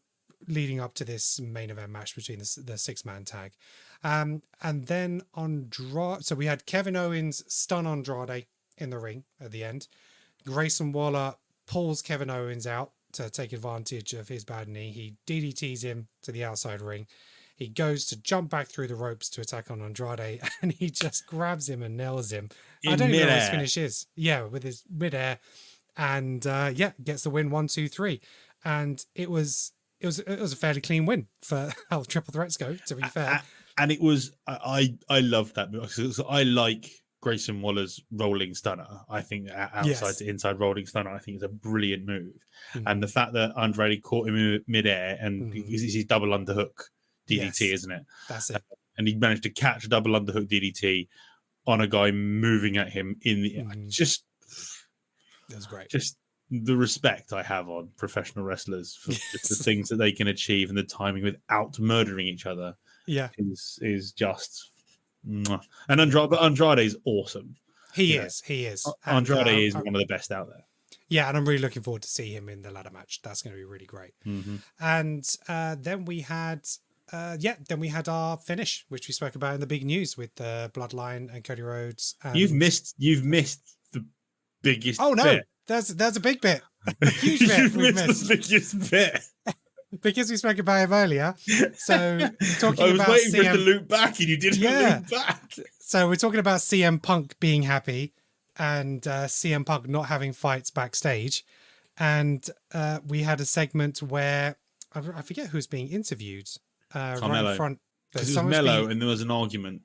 leading up to this main event match between the six-man tag. And then Andrade, so we had Kevin Owens stun Andrade in the ring at the end. Grayson Waller pulls Kevin Owens out to take advantage of his bad knee. He DDTs him to the outside ring. He goes to jump back through the ropes to attack on Andrade, and he just grabs him and nails him. I don't even know what his finish is. Yeah, with his midair. And gets the win 1-2-3. And it was a fairly clean win for how triple threats go, to be fair. And it was, I loved that because I like Grayson Waller's rolling stunner. I think outside to inside rolling stunner, I think is a brilliant move. And the fact that Andrade caught him in midair and it's his double underhook DDT, isn't it? That's it. and he managed to catch a double underhook DDT on a guy moving at him in the just. That's great. Just the respect I have on professional wrestlers for just the things that they can achieve and the timing without murdering each other. Yeah, is just. Mwah. And Andrade is awesome. He is. Andrade is one of the best out there. Yeah, and I'm really looking forward to see him in the ladder match. That's going to be really great. Mm-hmm. And then we had, our finish, which we spoke about in the big news with the Bloodline and Cody Rhodes. And... You've missed the biggest. Oh no, bit. there's a big bit, a huge bit. You've missed the biggest bit. Because we spoke about him earlier. So talking I was about waiting for it to loop back, and you didn't loop back. So we're talking about CM Punk being happy and CM Punk not having fights backstage. And we had a segment where I forget who's being interviewed. Right in front. Because it was Mello and there was an argument.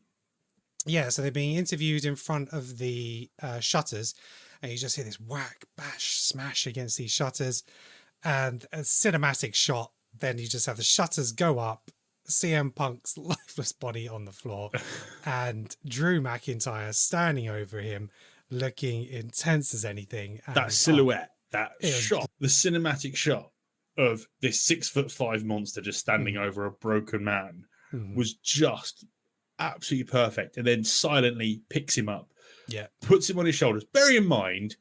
Yeah, so they're being interviewed in front of the shutters. And you just hear this whack, bash, smash against these shutters. And a cinematic shot. Then you just have the shutters go up, CM Punk's lifeless body on the floor, and Drew McIntyre standing over him, looking intense as anything. And, that silhouette, that shot, the cinematic shot of this 6'5" monster just standing over a broken man was just absolutely perfect. And then silently picks him up, puts him on his shoulders. Bear in mind,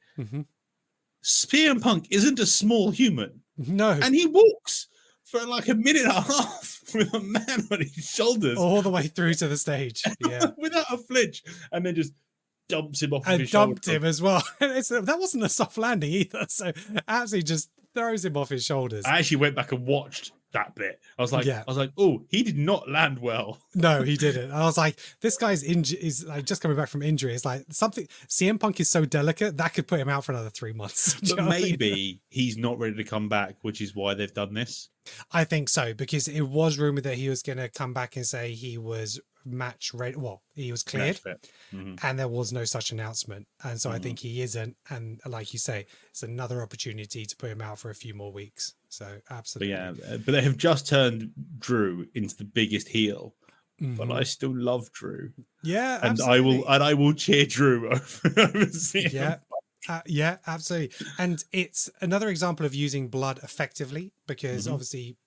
CM Punk isn't a small human. No. And he walks for like a minute and a half with a man on his shoulders. All the way through to the stage. Yeah. Without a flinch. And then just dumps him off and his dumped shoulders. Him as well. That wasn't a soft landing either. So absolutely just throws him off his shoulders. I actually went back and watched that bit. I was like, oh, he did not land well. No, he didn't. I was like, this guy's is like just coming back from injury. It's like something. CM Punk is so delicate that could put him out for another 3 months. But maybe he's not ready to come back, which is why they've done this. I think so, because it was rumored that he was going to come back and say he was match ready. Well, he was cleared, and there was no such announcement. And so I think he isn't. And like you say, it's another opportunity to put him out for a few more weeks. So absolutely. But they have just turned Drew into the biggest heel. But I still love Drew. Yeah, and absolutely. I will cheer Drew over CM. Yeah, absolutely. And it's another example of using blood effectively, because obviously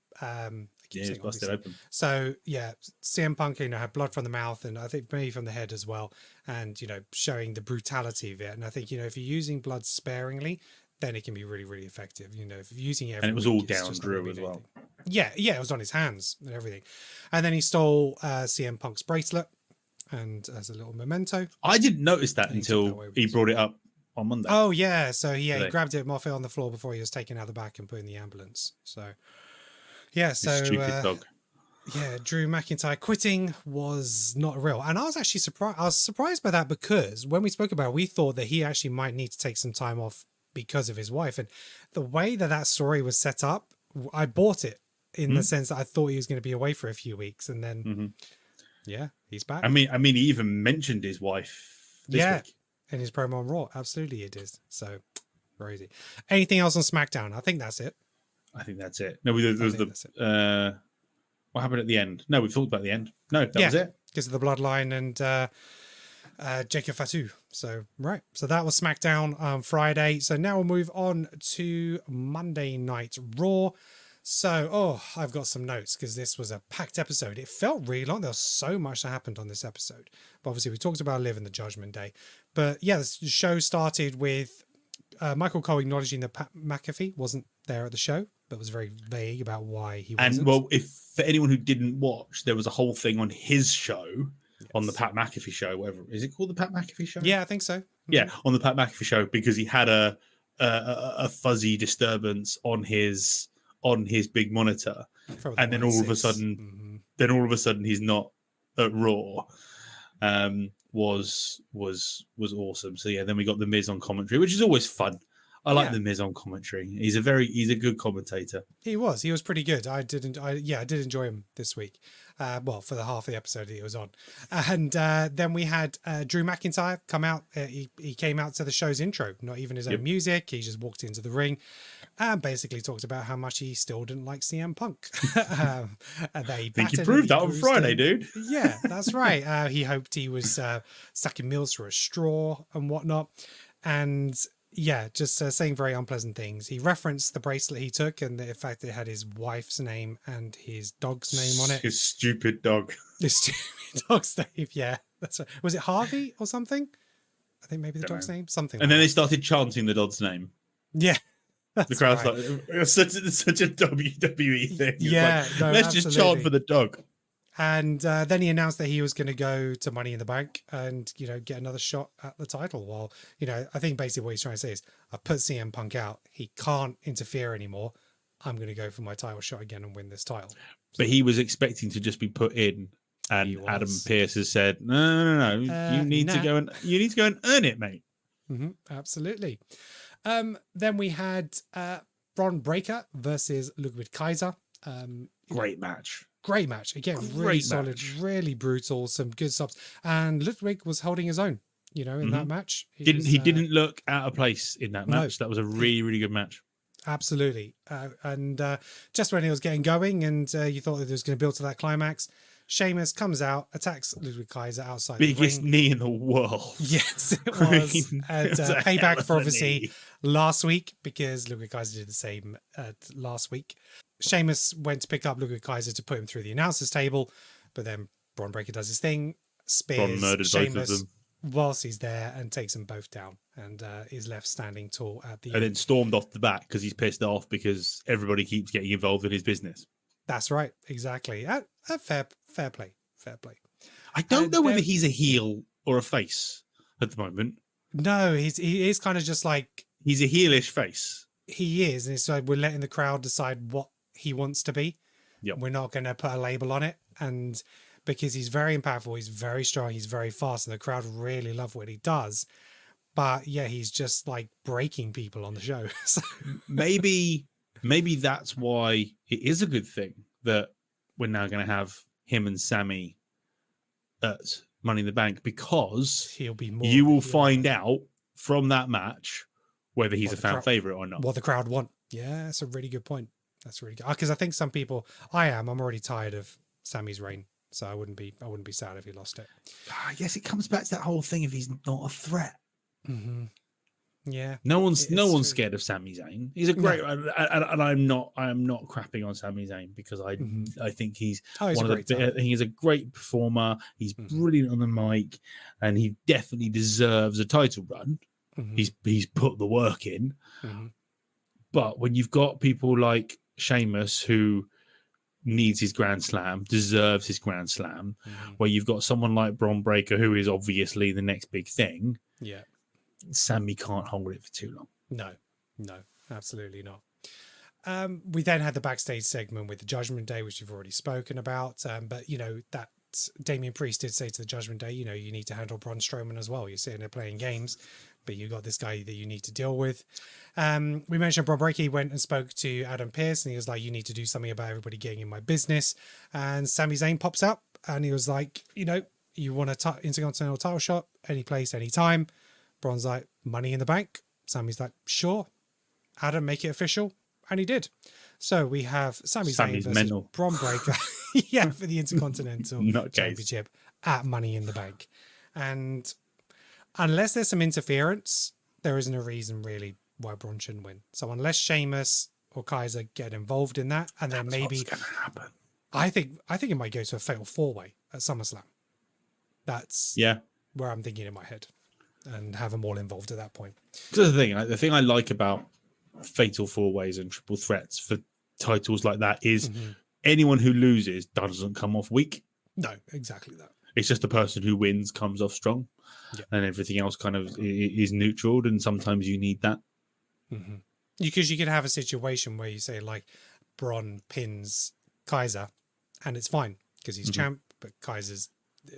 it's busted open. So CM Punk, had blood from the mouth, and I think maybe from the head as well, and showing the brutality of it. And I think if you're using blood sparingly, then it can be really, really effective. If you're using it, and it was all down Drew as well. Yeah, it was on his hands and everything. And then he stole CM Punk's bracelet, and as a little memento. I didn't notice that until he brought it up on Monday. Oh yeah, so he grabbed it off it on the floor before he was taken out the back and put in the ambulance. So stupid dog. Yeah, Drew McIntyre quitting was not real. And I was actually surprised. I was surprised by that, because when we spoke about it, we thought that he actually might need to take some time off because of his wife. And the way that story was set up, I bought it in the sense that I thought he was going to be away for a few weeks. And then, he's back. I mean, he even mentioned his wife this week. In his promo on Raw. Absolutely it is. So, crazy. Anything else on SmackDown? I think that's it. No, there was what happened at the end? No, we've talked about the end. No, that was it. Because of the Bloodline and Jacob Fatu. So, right. So that was SmackDown on Friday. So now we'll move on to Monday Night Raw. So, I've got some notes because this was a packed episode. It felt really long. There was so much that happened on this episode. But obviously, we talked about Liv and the Judgment Day. But yeah, the show started with Michael Cole acknowledging that Pat McAfee wasn't there at the show, but was very vague about why he wasn't. And well, if for anyone who didn't watch, there was a whole thing on his show, on the Pat McAfee show, whatever. Is it called the Pat McAfee show? Yeah, I think so. Yeah, on the Pat McAfee show, because he had a fuzzy disturbance on his big monitor, and then all of a sudden he's not at Raw. Was awesome. So yeah, then we got the Miz on commentary, which is always fun. I like the Miz on commentary. He's a good commentator. He was pretty good. I did enjoy him this week. Well, for the half of the episode that he was on. And then we had Drew McIntyre come out. He came out to the show's intro, not even his own music. He just walked into the ring and basically talked about how much he still didn't like CM Punk. And I think he proved that on Friday, dude. Yeah, that's right. He hoped he was sucking meals through a straw and whatnot. And yeah, just saying very unpleasant things. He referenced the bracelet he took and the fact that it had his wife's name and his dog's name on it. His stupid dog. His stupid dog's name, yeah. That's right. Was it Harvey or something? I think maybe the dog's name. Something. And then they started chanting the dog's name. Yeah. The crowd's like, it's such a WWE thing. Yeah. Like, no, let's just chant for the dog. And then he announced that he was going to go to Money in the Bank and, get another shot at the title. Well, I think basically what he's trying to say is, I've put CM Punk out. He can't interfere anymore. I'm going to go for my title shot again and win this title. But he was expecting to just be put in. And Adam Pearce has said, no. You need to go and earn it, mate. Mm-hmm, absolutely. Then we had Bron Breakker versus Ludwig Kaiser. Great match. Great match. Again, really solid, really brutal, some good subs. And Ludwig was holding his own, in that match. He didn't look out of place in that match. No. That was a really, really good match. Absolutely. And just when it was getting going and you thought that it was going to build to that climax, Sheamus comes out, attacks Ludwig Kaiser outside Biggest the ring. knee in the world. Yes, it was. And payback for obviously last week, because Ludwig Kaiser did the same last week. Sheamus went to pick up Ludwig Kaiser to put him through the announcers table, but then Bron Breakker does his thing, spears Sheamus whilst he's there and takes them both down, and is left standing tall at the end. And then stormed off the back because he's pissed off because everybody keeps getting involved in his business. That's right, exactly. Fair play. I don't know whether he's a heel or a face at the moment. No, he is kind of just like... He's a heelish face. He is, and it's like we're letting the crowd decide what he wants to be. Yep. We're not going to put a label on it, and because he's very impactful, he's very strong, he's very fast, and the crowd really love what he does. But yeah, he's just like breaking people on the show. So. Maybe that's why it is a good thing that we're now going to have him and Sammy at Money in the Bank, because he'll be more. You will find out from that match whether he's a fan favorite or not. What the crowd want. Yeah, that's a really good point. That's really good, because I think some people. I'm already tired of Sammy's reign, so I wouldn't be sad if he lost it. I guess it comes back to that whole thing if he's not a threat. Mm-hmm. Yeah, no one's scared of Sami Zayn. He's a great, and I am not crapping on Sami Zayn, because I think he's he's a great performer. He's brilliant on the mic, and he definitely deserves a title run. Mm-hmm. He's put the work in. Mm-hmm. But when you've got people like Sheamus, who needs his Grand Slam, deserves his Grand Slam, where you've got someone like Bron Breakker, who is obviously the next big thing. Yeah. Sammy can't hold it for too long. No, absolutely not. We then had the backstage segment with the Judgment Day, which you've already spoken about. But, that Damian Priest did say to the Judgment Day, you need to handle Braun Strowman as well. You're sitting there playing games, but you got this guy that you need to deal with. We mentioned Bron Breakker. He went and spoke to Adam Pearce, and he was like, you need to do something about everybody getting in my business. And Sami Zayn pops up, and he was like, you want a Intercontinental title shot, any place, any time. Bron's like, Money in the Bank. Sammy's like, sure. Adam, make it official. And he did. So we have Sami Zayn versus Bron Breakker for the Intercontinental Championship at Money in the Bank. And unless there's some interference, there isn't a reason really why Bron shouldn't win. So unless Sheamus or Kaiser get involved in that, and then maybe what's going to happen. I think it might go to a fatal 4-way at SummerSlam. That's where I'm thinking in my head. And have them all involved at that point. That's the thing I like about fatal 4-ways and triple threats for titles like that is anyone who loses doesn't come off weak. No, exactly that. It's just the person who wins comes off strong, and everything else kind of is neutral. And sometimes you need that. Because you could have a situation where you say like Bron pins Kaiser, and it's fine because he's champ, but Kaiser's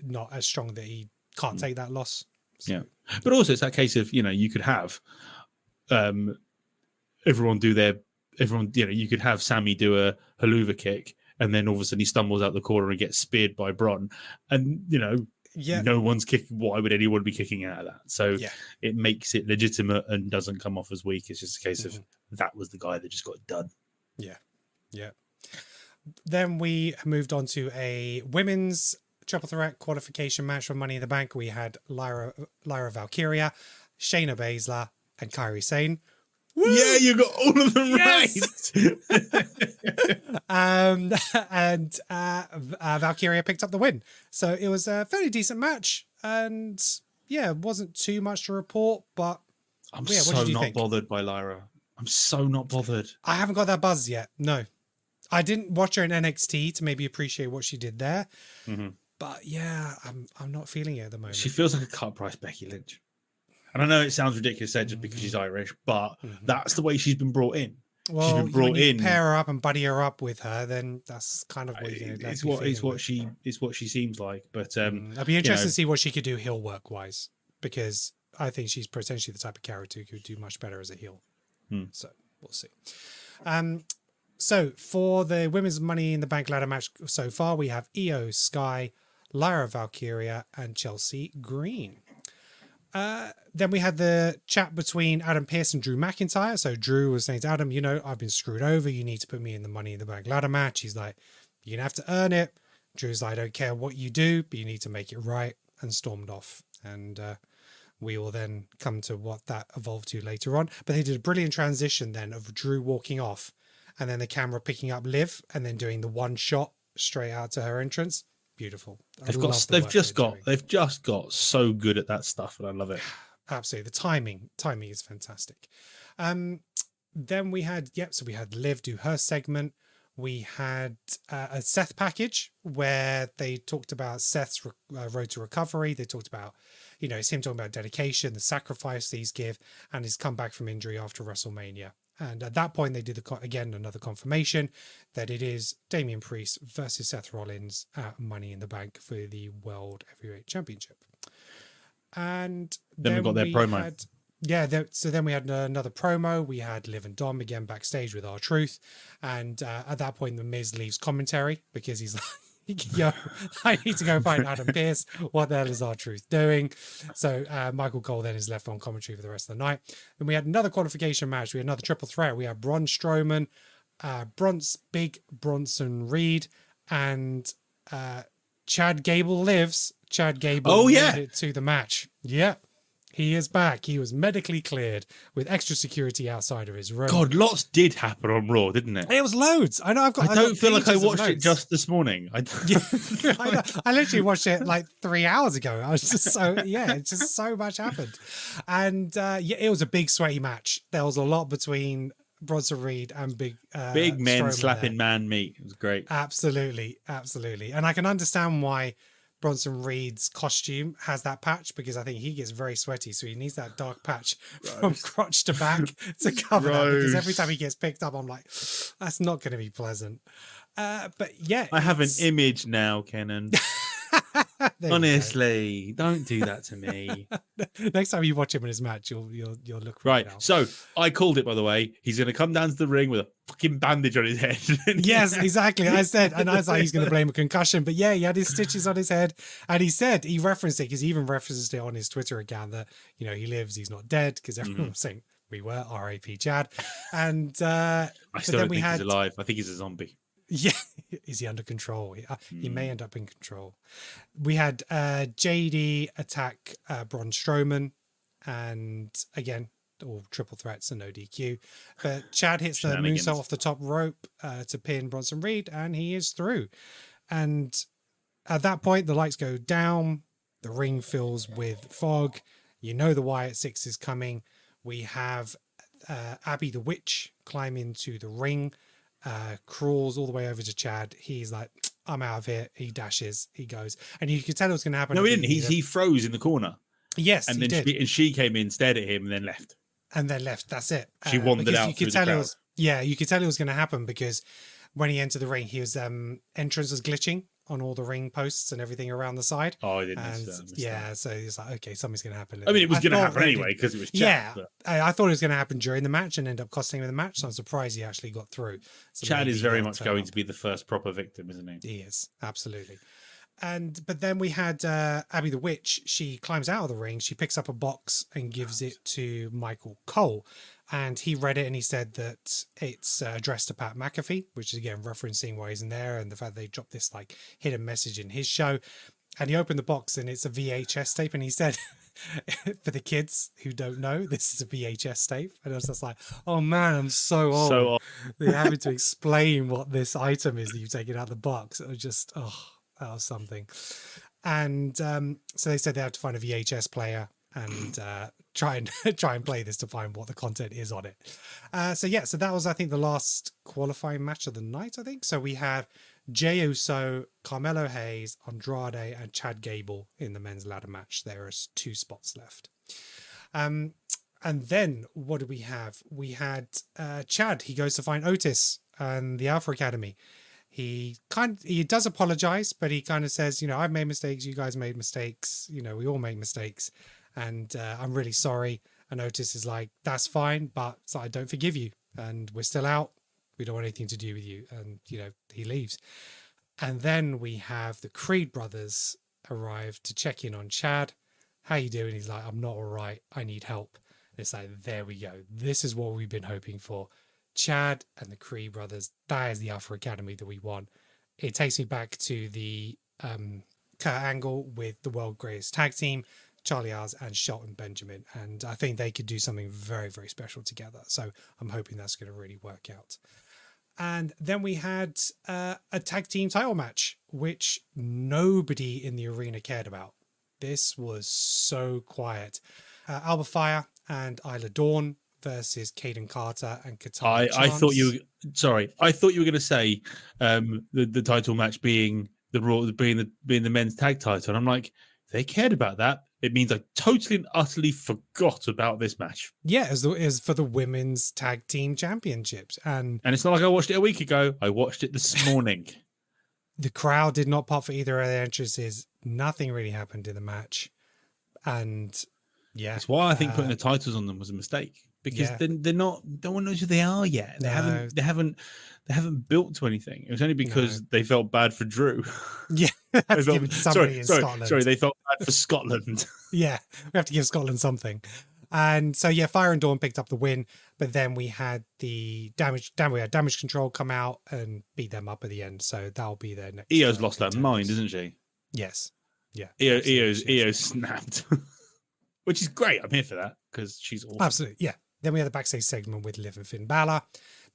not as strong that he can't take that loss. So. Yeah, but also it's that case of you could have everyone, you could have Sammy do a haluva kick, and then all of a sudden he stumbles out the corner and gets speared by Bron, and no one's kicking. Why would anyone be kicking out of that? So it makes it legitimate and doesn't come off as weak. It's just a case of that was the guy that just got it done. Yeah. Then we moved on to a women's triple threat qualification match for Money in the Bank. We had Lyra Valkyria, Shayna Baszler, and Kairi Sane. Woo! Yeah, you got all of them right. And Valkyria picked up the win. So it was a fairly decent match. And it wasn't too much to report, but I'm so not bothered by Lyra. I'm so not bothered. I haven't got that buzz yet. No. I didn't watch her in NXT to maybe appreciate what she did there. But I'm not feeling it at the moment. She feels like a cut price Becky Lynch. And I know it sounds ridiculous just because she's Irish, but that's the way she's been brought in. Well, she's been brought in. Pair her up and buddy her up with her, then that's kind of what you're going to do. It's what she seems like. But I'd be interested to see what she could do heel work wise, because I think she's potentially the type of character who could do much better as a heel. So we'll see. So for the women's Money in the Bank ladder match so far, we have Io Sky, Lyra Valkyria, and Chelsea Green. Then we had the chat between Adam Pearce and Drew McIntyre. So Drew was saying to Adam, I've been screwed over. You need to put me in the Money in the Bank ladder match. He's like, you're going to have to earn it. Drew's like, I don't care what you do, but you need to make it right, and stormed off. And we will then come to what that evolved to later on. But they did a brilliant transition then of Drew walking off and then the camera picking up Liv and then doing the one shot straight out to her entrance. Beautiful. They've just got so good at that stuff, and I love it. Absolutely. The timing is fantastic. Then we had Liv do her segment. We had a Seth package where they talked about Seth's road to recovery. They talked about, it's him talking about dedication, the sacrifice he's give, and his comeback from injury after WrestleMania. And at that point, they did another confirmation that it is Damian Priest versus Seth Rollins at Money in the Bank for the World Heavyweight Championship. And then we got their promo. So then we had another promo. We had Liv and Dom again backstage with R-Truth. And at that point, The Miz leaves commentary because he's like, yo, I need to go find Adam Pearce. What the hell is R-Truth doing? So Michael Cole then is left on commentary for the rest of the night. Then we had another qualification match. We had another triple threat. We had Braun Strowman, Big Bronson Reed, and Chad Gable lives. Chad Gable made it to the match. Yeah. He is back. He was medically cleared with extra security outside of his room. God, lots did happen on Raw, didn't it? It was loads. I know. I don't feel like I watched it just this morning. I literally watched it like 3 hours ago. I was just just so much happened. And it was a big sweaty match. There was a lot between Bronson Reed and big men Strowman slapping there. Man meat. It was great. Absolutely. And I can understand why Bronson Reed's costume has that patch, because I think he gets very sweaty, so he needs that dark patch from crotch to back to cover that, because every time he gets picked up I'm like, that's not going to be pleasant. But I have an image now, Kenan. Honestly, don't do that to me. Next time you watch him in his match, you'll look right. So I called it, by the way. He's going to come down to the ring with a fucking bandage on his head. Yes, exactly. I was like, he's going to blame a concussion, but he had his stitches on his head, and he referenced it because he even referenced it on his Twitter account that he lives, he's not dead, because everyone was saying we were R.I.P. Chad, and I still don't think he's alive. I think he's a zombie. Yeah, is he under control? He may end up in control. We had JD attack Braun Strowman, and again, all triple threats and no DQ. But Chad hits the moonsault off the top rope to pin Bronson Reed, and he is through. And at that point, the lights go down. The ring fills with fog. The Wyatt Six is coming. We have Abby the Witch climb into the ring. Crawls all the way over to Chad. He's like, I'm out of here. He dashes, he goes, and you could tell it was going to happen. No, he didn't. He froze in the corner. Yes, and then she came in, stared at him, and then left. That's it. She wandered out through the crowd. You could tell it was going to happen because when he entered the ring, his entrance was glitching on all the ring posts and everything around the side. Oh, I didn't and miss yeah, so it's like, okay, something's going to happen. I mean, it was going to happen anyway because it was Chad. Yeah, but I thought it was going to happen during the match and end up costing him the match. So I'm surprised he actually got through. So Chad is very much going to be the first proper victim, isn't he? He is, absolutely. But then we had Abby the Witch. She climbs out of the ring. She picks up a box and gives it to Michael Cole. And he read it and he said that it's addressed to Pat McAfee, which is again referencing why he's in there and the fact they dropped this like hidden message in his show. And he opened the box and it's a VHS tape. And he said, for the kids who don't know, this is a VHS tape. And I was just like, oh man, I'm so old. So old. They're having to explain what this item is that you've taken out of the box. It was just, that was something. And so they said they have to find a VHS player and try and play this to find what the content is on it. So that was, I think, the last qualifying match of the night, I think. So we have Jey Uso, Carmelo Hayes, Andrade, and Chad Gable in the men's ladder match. There are 2 spots left. And then what do we have? We had Chad. He goes to find Otis and the Alpha Academy. He does apologize, but he kind of says, I've made mistakes. You guys made mistakes. We all make mistakes. And I'm really sorry. And Otis is like, that's fine, but I don't forgive you. And we're still out. We don't want anything to do with you. And, he leaves. And then we have the Creed brothers arrive to check in on Chad. How you doing? He's like, I'm not all right. I need help. And it's like, there we go. This is what we've been hoping for. Chad and the Creed brothers, that is the Alpha Academy that we want. It takes me back to the Kurt Angle with the World Greatest Tag Team, Charlie Haas and Shelton Benjamin. And I think they could do something very, very special together. So I'm hoping that's going to really work out. And then we had a tag team title match, which nobody in the arena cared about. This was so quiet. Alba Fire and Isla Dawn versus Caden Carter and Katana Chance. I thought you were going to say the title match being the Raw, being the men's tag title. And I'm like, they cared about that. It means I totally and utterly forgot about this match. Yeah, as for the women's tag team championships. And it's not like I watched it a week ago. I watched it this morning. The crowd did not pop for either of their entrances. Nothing really happened in the match. And yeah. That's why I think putting the titles on them was a mistake. Because they're not, no one knows who they are yet. They haven't built to anything. It was only because they felt bad for Drew. Yeah, sorry, they felt bad for Scotland. Yeah, we have to give Scotland something. And so Fire and Dawn picked up the win, but then we had the damage control come out and beat them up at the end. So that'll be their next. Io's lost her mind, isn't she? Yes. Yeah. Io snapped, which is great. I'm here for that because she's awesome. Absolutely, yeah. Then we had the backstage segment with Liv and Finn Balor.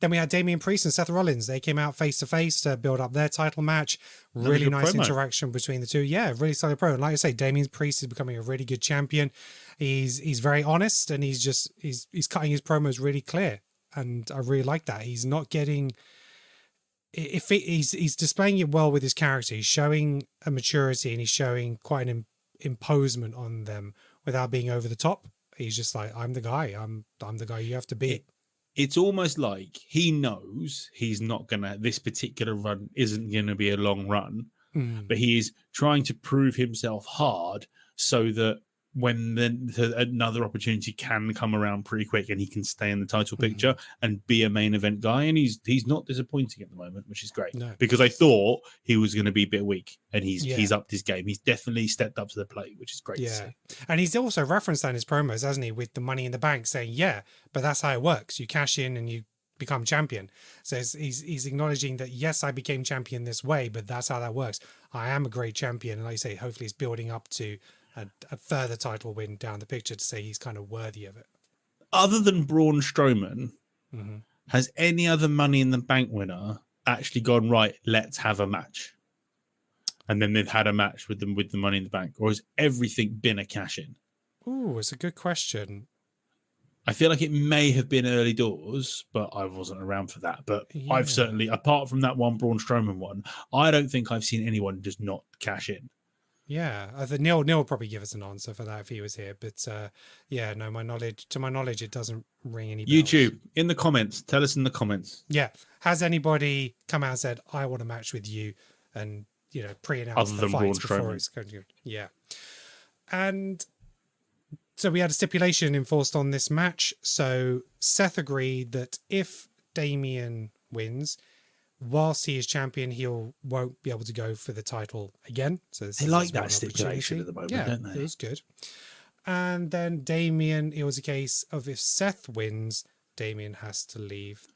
Then we had Damian Priest and Seth Rollins. They came out face to face to build up their title match. Really nice promo. Interaction between the two. Yeah, really solid pro. And like I say, Damian Priest is becoming a really good champion. He's very honest and he's cutting his promos really clear. And I really like that. He's not getting he's displaying it well with his character. He's showing a maturity and he's showing quite an imposement on them without being over the top. He's just like, I'm the guy. I'm the guy you have to be. It's almost like he knows he's not this particular run isn't gonna be a long run, but he is trying to prove himself hard so that when another opportunity can come around pretty quick and he can stay in the title picture and be a main event guy. And he's not disappointing at the moment, which is great. No. Because I thought he was going to be a bit weak and he's upped his game. He's definitely stepped up to the plate, which is great to see. And he's also referenced that in his promos, hasn't he, with the Money in the Bank saying, but that's how it works. You cash in and you become champion. So he's acknowledging that, yes, I became champion this way, but that's how that works. I am a great champion. And like you say, hopefully it's building up to a further title win down the picture to say he's kind of worthy of it. Other than Braun Strowman, has any other Money in the Bank winner actually gone, right, let's have a match? And then they've had a match with them with the Money in the Bank? Or has everything been a cash-in? Ooh, it's a good question. I feel like it may have been early doors, but I wasn't around for that. But I've certainly, apart from that one Braun Strowman one, I don't think I've seen anyone just not cash in. Yeah, I think Neil will probably give us an answer for that if he was here. But to my knowledge, it doesn't ring any bells. YouTube, in the comments, tell us in the comments. Yeah, has anybody come out and said, I want a match with you? And pre-announce Other the than Braun fights before Strowman. it's going to. Yeah. And so we had a stipulation enforced on this match. So Seth agreed that if Damian wins, whilst he is champion, won't be able to go for the title again. So They like that stipulation at the moment, don't they? It was good. And then Damian, it was a case of if Seth wins, Damian has to leave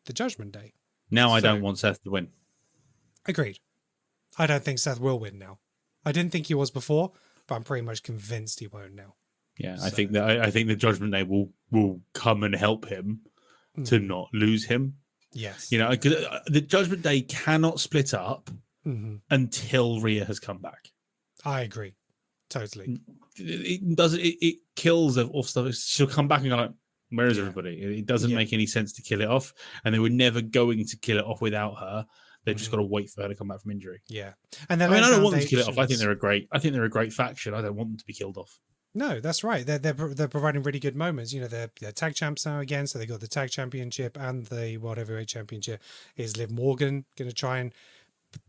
the Judgment Day. Now I don't want Seth to win. Agreed. I don't think Seth will win now. I didn't think he was before, but I'm pretty much convinced he won't now. Yeah, so. I think the Judgment Day will come and help him to not lose him. Yes. The Judgment Day cannot split up until Rhea has come back. I agree. Totally. It kills off stuff. She'll come back and go like, where is everybody? It doesn't make any sense to kill it off. And they were never going to kill it off without her. They've just got to wait for her to come back from injury. Yeah. And I don't want them to kill it off. I think they're a great faction. I don't want them to be killed off. No, that's right. They're providing really good moments. They're tag champs now again, so they got the tag championship and the World Heavyweight Championship. Is Liv Morgan going to try and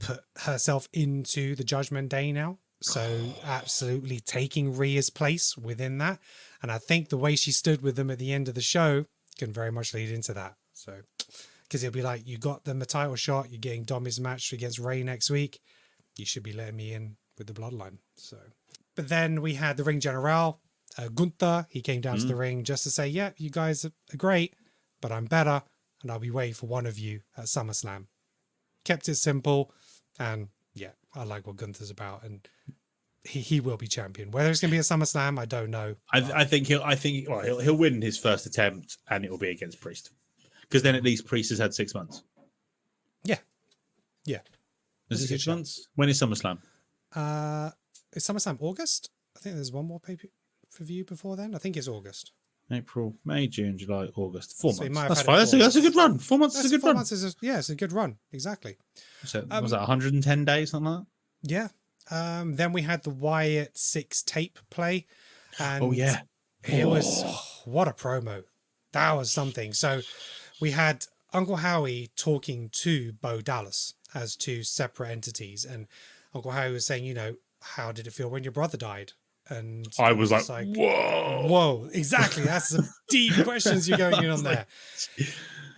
put herself into the Judgment Day now? So absolutely taking Rhea's place within that. And I think the way she stood with them at the end of the show can very much lead into that. So, because it'll be like, you got them a title shot, you're getting Domi's match against Ray next week. You should be letting me in with the bloodline. So, but then we had the ring general, Gunther. He came down to the ring just to say, yeah, you guys are great, but I'm better. And I'll be waiting for one of you at SummerSlam. Kept it simple. And yeah, I like what Gunther's about, and he will be champion. Whether it's going to be a SummerSlam, I don't know. I think he'll win his first attempt, and it will be against Priest, because then at least Priest has had 6 months. Yeah. Is it 6 months? When is SummerSlam? Is SummerSlam August? I think there's one more pay-per-view before then. I think it's August. April, May, June, July, August. 4 months. That's fine. That's a good run. 4 months is a good run. 4 months it's a good run. Exactly. So, was that 110 days, something like that? Yeah. Then we had the Wyatt 6 tape play. And it was, what a promo. That was something. So we had Uncle Howie talking to Bo Dallas as two separate entities. And Uncle Howie was saying, how did it feel when your brother died? And I was like, whoa, exactly. That's some deep questions you're going in on there.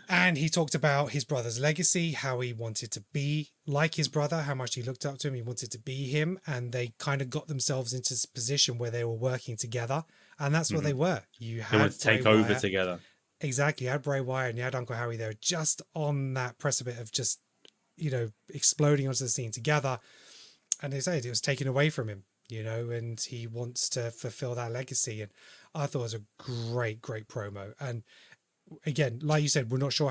And he talked about his brother's legacy, how he wanted to be like his brother, how much he looked up to him. He wanted to be him. And they kind of got themselves into this position where they were working together. And that's what they were. They wanted to take over together. Exactly. You had Bray Wyatt and you had Uncle Howie there just on that precipice of just, exploding onto the scene together. And they said it was taken away from him. And he wants to fulfill that legacy. And I thought it was a great, great promo. And again, like you said, we're not sure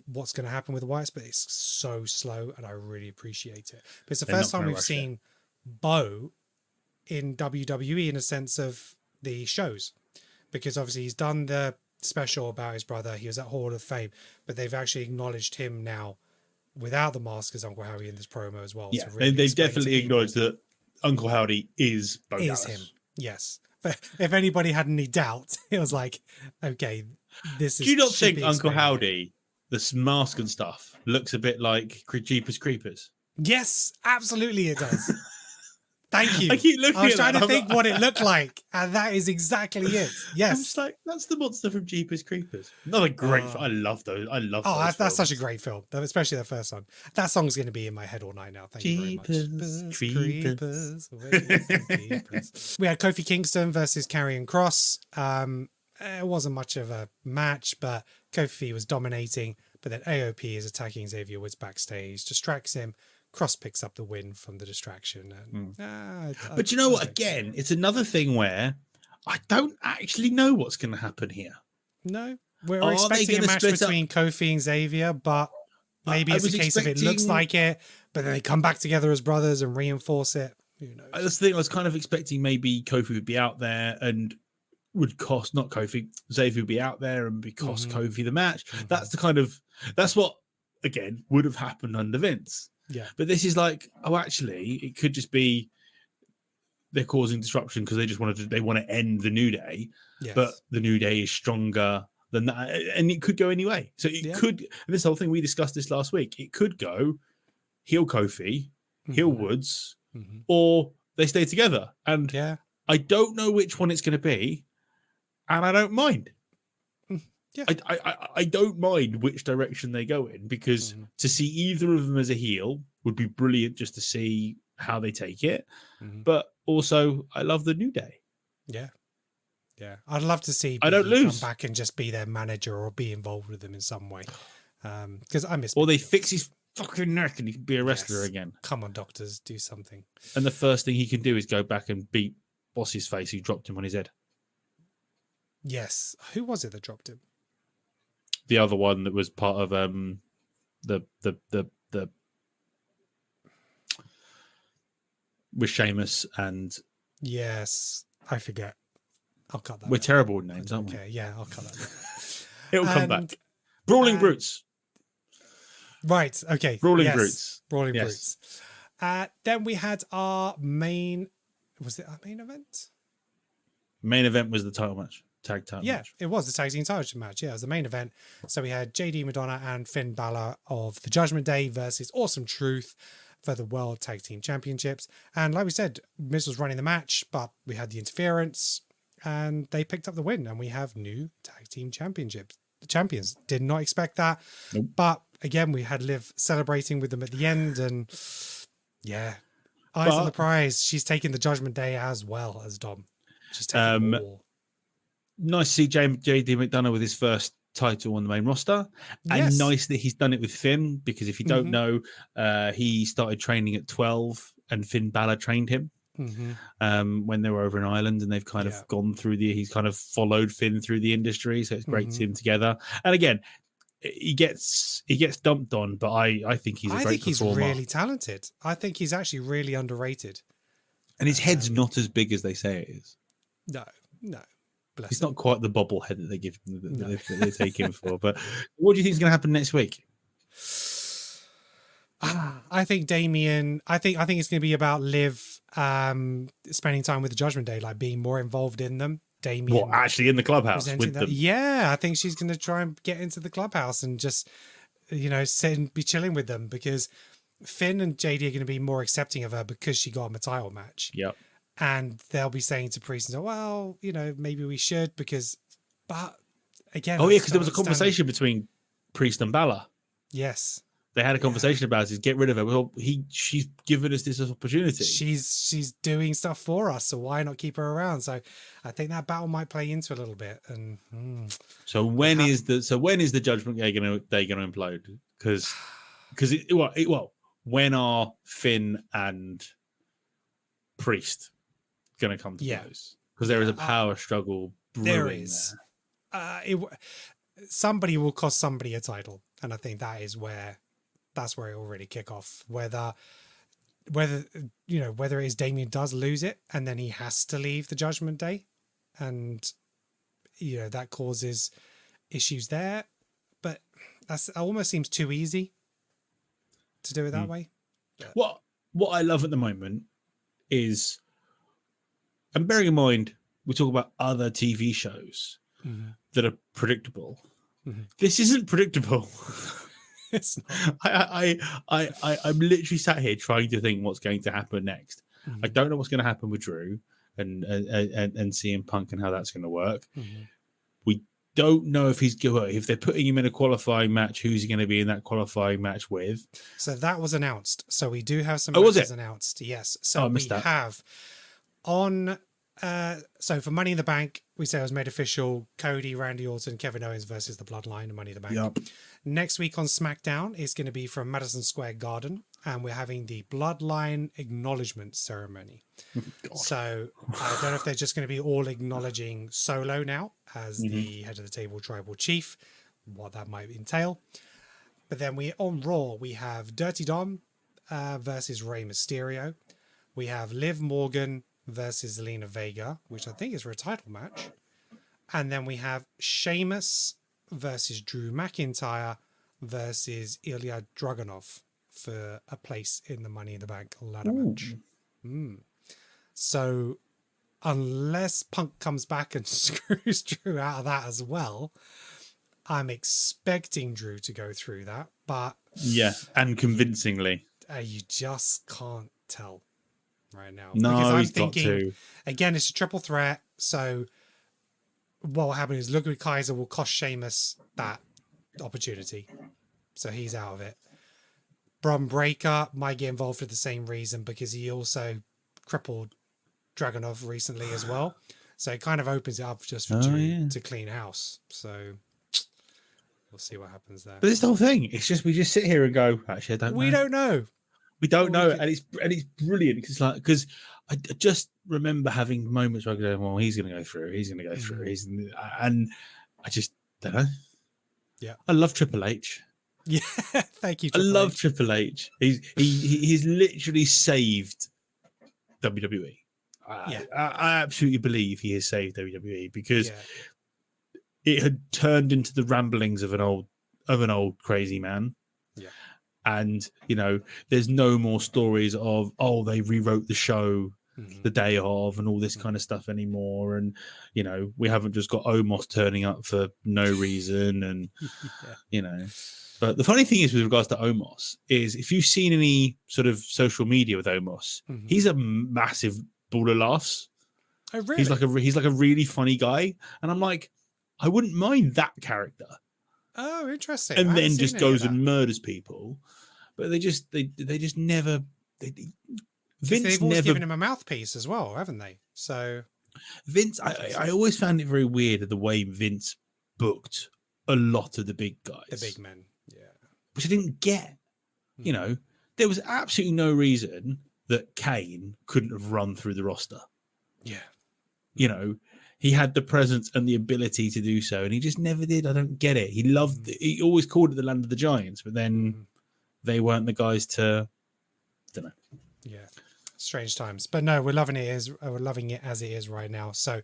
what's going to happen with the Wyatts, but it's so slow and I really appreciate it. But it's the first time we've seen Bo in WWE in a sense of the shows, because obviously he's done the special about his brother. He was at Hall of Fame, but they've actually acknowledged him now without the mask as Uncle Howie in this promo as well. Yeah, really they've definitely acknowledged that Uncle Howdy is Bo Dallas. Him. Yes. But if anybody had any doubt, it was like, okay, this is. Do you not think Uncle Howdy, this mask and stuff, looks a bit like Jeepers Creepers? Yes, absolutely it does. Thank you. I keep looking. I was trying to think what it looked like, and that is exactly it. Yes, I'm just like, that's the monster from Jeepers Creepers. Another great. I love those. That's such a great film, especially the first one. That song's going to be in my head all night now. Thank you very much. Creepers. We had Kofi Kingston versus Karrion Kross. It wasn't much of a match, but Kofi was dominating. But then AOP is attacking Xavier Woods backstage, distracts him. Kross picks up the win from the distraction. And, but you know what? Again, it's another thing where I don't actually know what's going to happen here. No, we're expecting a match between Kofi and Xavier, but maybe it's a case of it looks like it, but then they come back together as brothers and reinforce it. Who knows? That's the thing. I was kind of expecting maybe Kofi would be out there and would cost, not Kofi, Xavier would be out there and cost Kofi the match. That's what, again, would have happened under Vince. Yeah, but this is like, actually, it could just be they're causing disruption because they want to end the New Day, but the New Day is stronger than that, and it could go anyway. So it could. And this whole thing we discussed this last week. It could go heel Kofi, Hillwoods, or they stay together. And I don't know which one it's going to be, and I don't mind. Yeah. I don't mind which direction they go in, because to see either of them as a heel would be brilliant, just to see how they take it. But also, I love the New Day. Yeah. Yeah. I'd love to see I don't Biggie come lose. back and just be their manager or be involved with them in some way. Because I miss Or they Biggie. fix his fucking neck and he can be a wrestler again. Come on, doctors, do something. And the first thing he can do is go back and beat Boss's face, who dropped him on his head. Yes. Who was it that dropped him? The other one that was part of the with Sheamus and yes, I forget. I'll cut that. We're terrible with names, aren't we? Okay, yeah, I'll cut that. It'll come back. Brawling Brutes. Right. Okay. Brawling Brutes. Brawling Brutes. Then we had our main. Was it our main event? Main event was the title match. Tag title match. It was the tag team title match. Yeah, it was the main event. So we had JD Madonna and Finn Balor of the Judgment Day versus Awesome Truth for the World Tag Team Championships. And like we said, Miz was running the match, but we had the interference and they picked up the win. And we have new tag team championships. The champions did not expect that. Nope. But again, we had Liv celebrating with them at the end. And yeah, eyes on the prize. She's taking the Judgment Day as well as Dom. She's taking all. Nice to see JD McDonough with his first title on the main roster. And nice that he's done it with Finn, because if you don't know, he started training at 12 and Finn Balor trained him when they were over in Ireland, and they've kind of gone through he's kind of followed Finn through the industry. So it's great to see them together. And again, he gets dumped on, but I think he's a great performer. He's really talented. I think he's actually really underrated. And his head's not as big as they say it is. No. He's not quite the bobblehead that they give him, that they take him for. But what do you think is going to happen next week? I think Damien. I think it's going to be about Liv spending time with the Judgment Day, like being more involved in them. Damien, what, actually in the clubhouse with them? Yeah, I think she's going to try and get into the clubhouse and just sit and be chilling with them, because Finn and JD are going to be more accepting of her because she got him a title match. Yep. And they'll be saying to Priest, well, maybe we should, but again. Oh, yeah, because there was a conversation between Priest and Balor. Yes. They had a conversation about it. Get rid of her. Well, she's given us this opportunity. She's doing stuff for us, so why not keep her around? So I think that battle might play into a little bit. And so when is the Judgment Day going to implode? Because when are Finn and Priest going to come to blows? Because there is a power struggle brewing there. Is. Somebody will cost somebody a title, and I think that's where it will really kick off. Whether it is Damien does lose it and then he has to leave the Judgment Day, and that causes issues there. But that almost seems too easy to do it that way. What I love at the moment is, and bearing in mind we talk about other TV shows that are predictable. This isn't predictable. It's not. I'm literally sat here trying to think what's going to happen next. I don't know what's going to happen with Drew and CM Punk and how that's going to work. We don't know if they're putting him in a qualifying match, who's he going to be in that qualifying match with. So that was announced. So we do have some matches announced. Yes. So we have on. So for Money in the Bank, we say it was made official: Cody, Randy Orton, Kevin Owens versus the Bloodline and Money in the Bank. Yep. Next week on SmackDown is going to be from Madison Square Garden, and we're having the Bloodline acknowledgement ceremony. So I don't know if they're just going to be all acknowledging Solo now as the head of the table tribal chief, what that might entail. But then on Raw, we have Dirty Dom versus Rey Mysterio. We have Liv Morgan versus Zelina Vega, which I think is for a title match. And then we have Sheamus versus Drew McIntyre versus Ilya Dragunov for a place in the Money in the Bank ladder match. So unless Punk comes back and screws Drew out of that as well, I'm expecting Drew to go through that. But yeah, and convincingly. You just can't tell right now. No, because I'm he's thinking, got to. again, it's a triple threat. So what will happen is Ludwig Kaiser will cost Sheamus that opportunity. So he's out of it. Bron Breakker might get involved for the same reason because he also crippled Dragunov recently as well. So it kind of opens it up just for Drew to clean house. So we'll see what happens there. But this whole thing, it's just we just sit here and go, actually, I don't know. We don't know. We don't know, and it's brilliant because I just remember having moments where I go, well, he's going to go through, and I just don't know. Yeah, I love Triple H. Yeah, thank you. I love Triple H. He's literally saved WWE. I absolutely believe he has saved WWE because it had turned into the ramblings of an old crazy man. Yeah. And there's no more stories of they rewrote the show the day of and all this kind of stuff anymore. And we haven't just got Omos turning up for no reason. And but the funny thing is with regards to Omos is if you've seen any sort of social media with Omos, he's a massive ball of laughs. Oh, really? He's like a really funny guy, and I'm like, I wouldn't mind that character. Oh, interesting. And then just goes and murders people, but they just never. They've always given him a mouthpiece as well, haven't they? So Vince, I always found it very weird the way Vince booked a lot of the big guys, the big men, which I didn't get. There was absolutely no reason that Kane couldn't have run through the roster. Yeah, he had the presence and the ability to do so, and he just never did. I don't get it. He always called it the land of the giants, but then they weren't the guys to. I don't know. Yeah, strange times, but no, we're loving it. We're loving it as it is right now. So,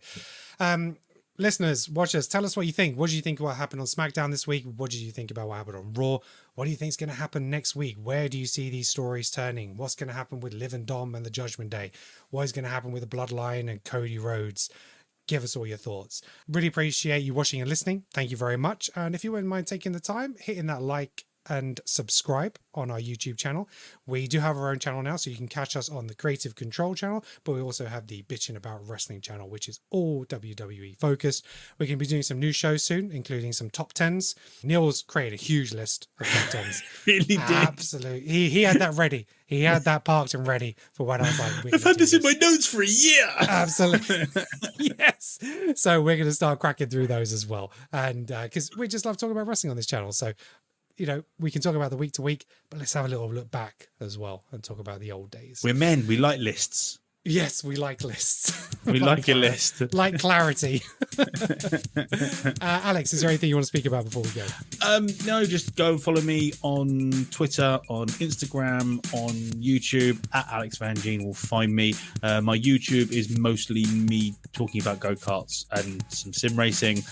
listeners, watchers, tell us what you think. What do you think what happened on SmackDown this week? What did you think about what happened on Raw? What do you think is going to happen next week? Where do you see these stories turning? What's going to happen with Liv and Dom and the Judgment Day? What is going to happen with the Bloodline and Cody Rhodes? Give us all your thoughts. Really appreciate you watching and listening. Thank you very much. And if you wouldn't mind taking the time, hitting that like and subscribe on our YouTube channel. We do have our own channel now, so you can catch us on the Creative Control channel, but we also have the Bitchin About Wrestling channel, which is all WWE focused. We're going to be doing some new shows soon, including some top 10s. Neil's created a huge list of top 10s. Really did. Absolutely. He had that ready. He had that parked and ready for when I was like, I've had this in my notes for a year. Absolutely. Yes. So we're going to start cracking through those as well. And because we just love talking about wrestling on this channel. So we can talk about the week to week, but let's have a little look back as well and talk about the old days. We're men. We like lists. Yes, we like lists. We like a list. Like clarity. Alex, is there anything you want to speak about before we go? No, just go and follow me on Twitter, on Instagram, on YouTube. At Alex Van Gene will find me. My YouTube is mostly me talking about go-karts and some sim racing.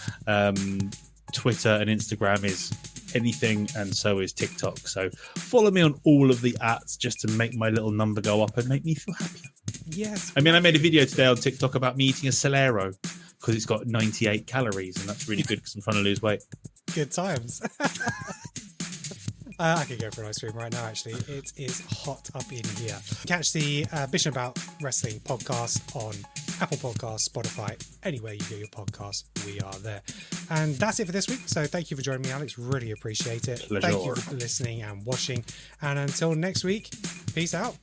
Twitter and Instagram is anything, and so is TikTok. So follow me on all of the ats just to make my little number go up and make me feel happier. Yes. I mean, I made a video today on TikTok about me eating a Solero because it's got 98 calories, and that's really good because I'm trying to lose weight. Good times. I could go for an ice cream right now, actually. It is hot up in here. Catch the Bitchin About Wrestling podcast on Apple Podcasts, Spotify, anywhere you get your podcasts, we are there. And that's it for this week. So thank you for joining me, Alex. Really appreciate it. Pleasure. Thank you for listening and watching. And until next week, peace out.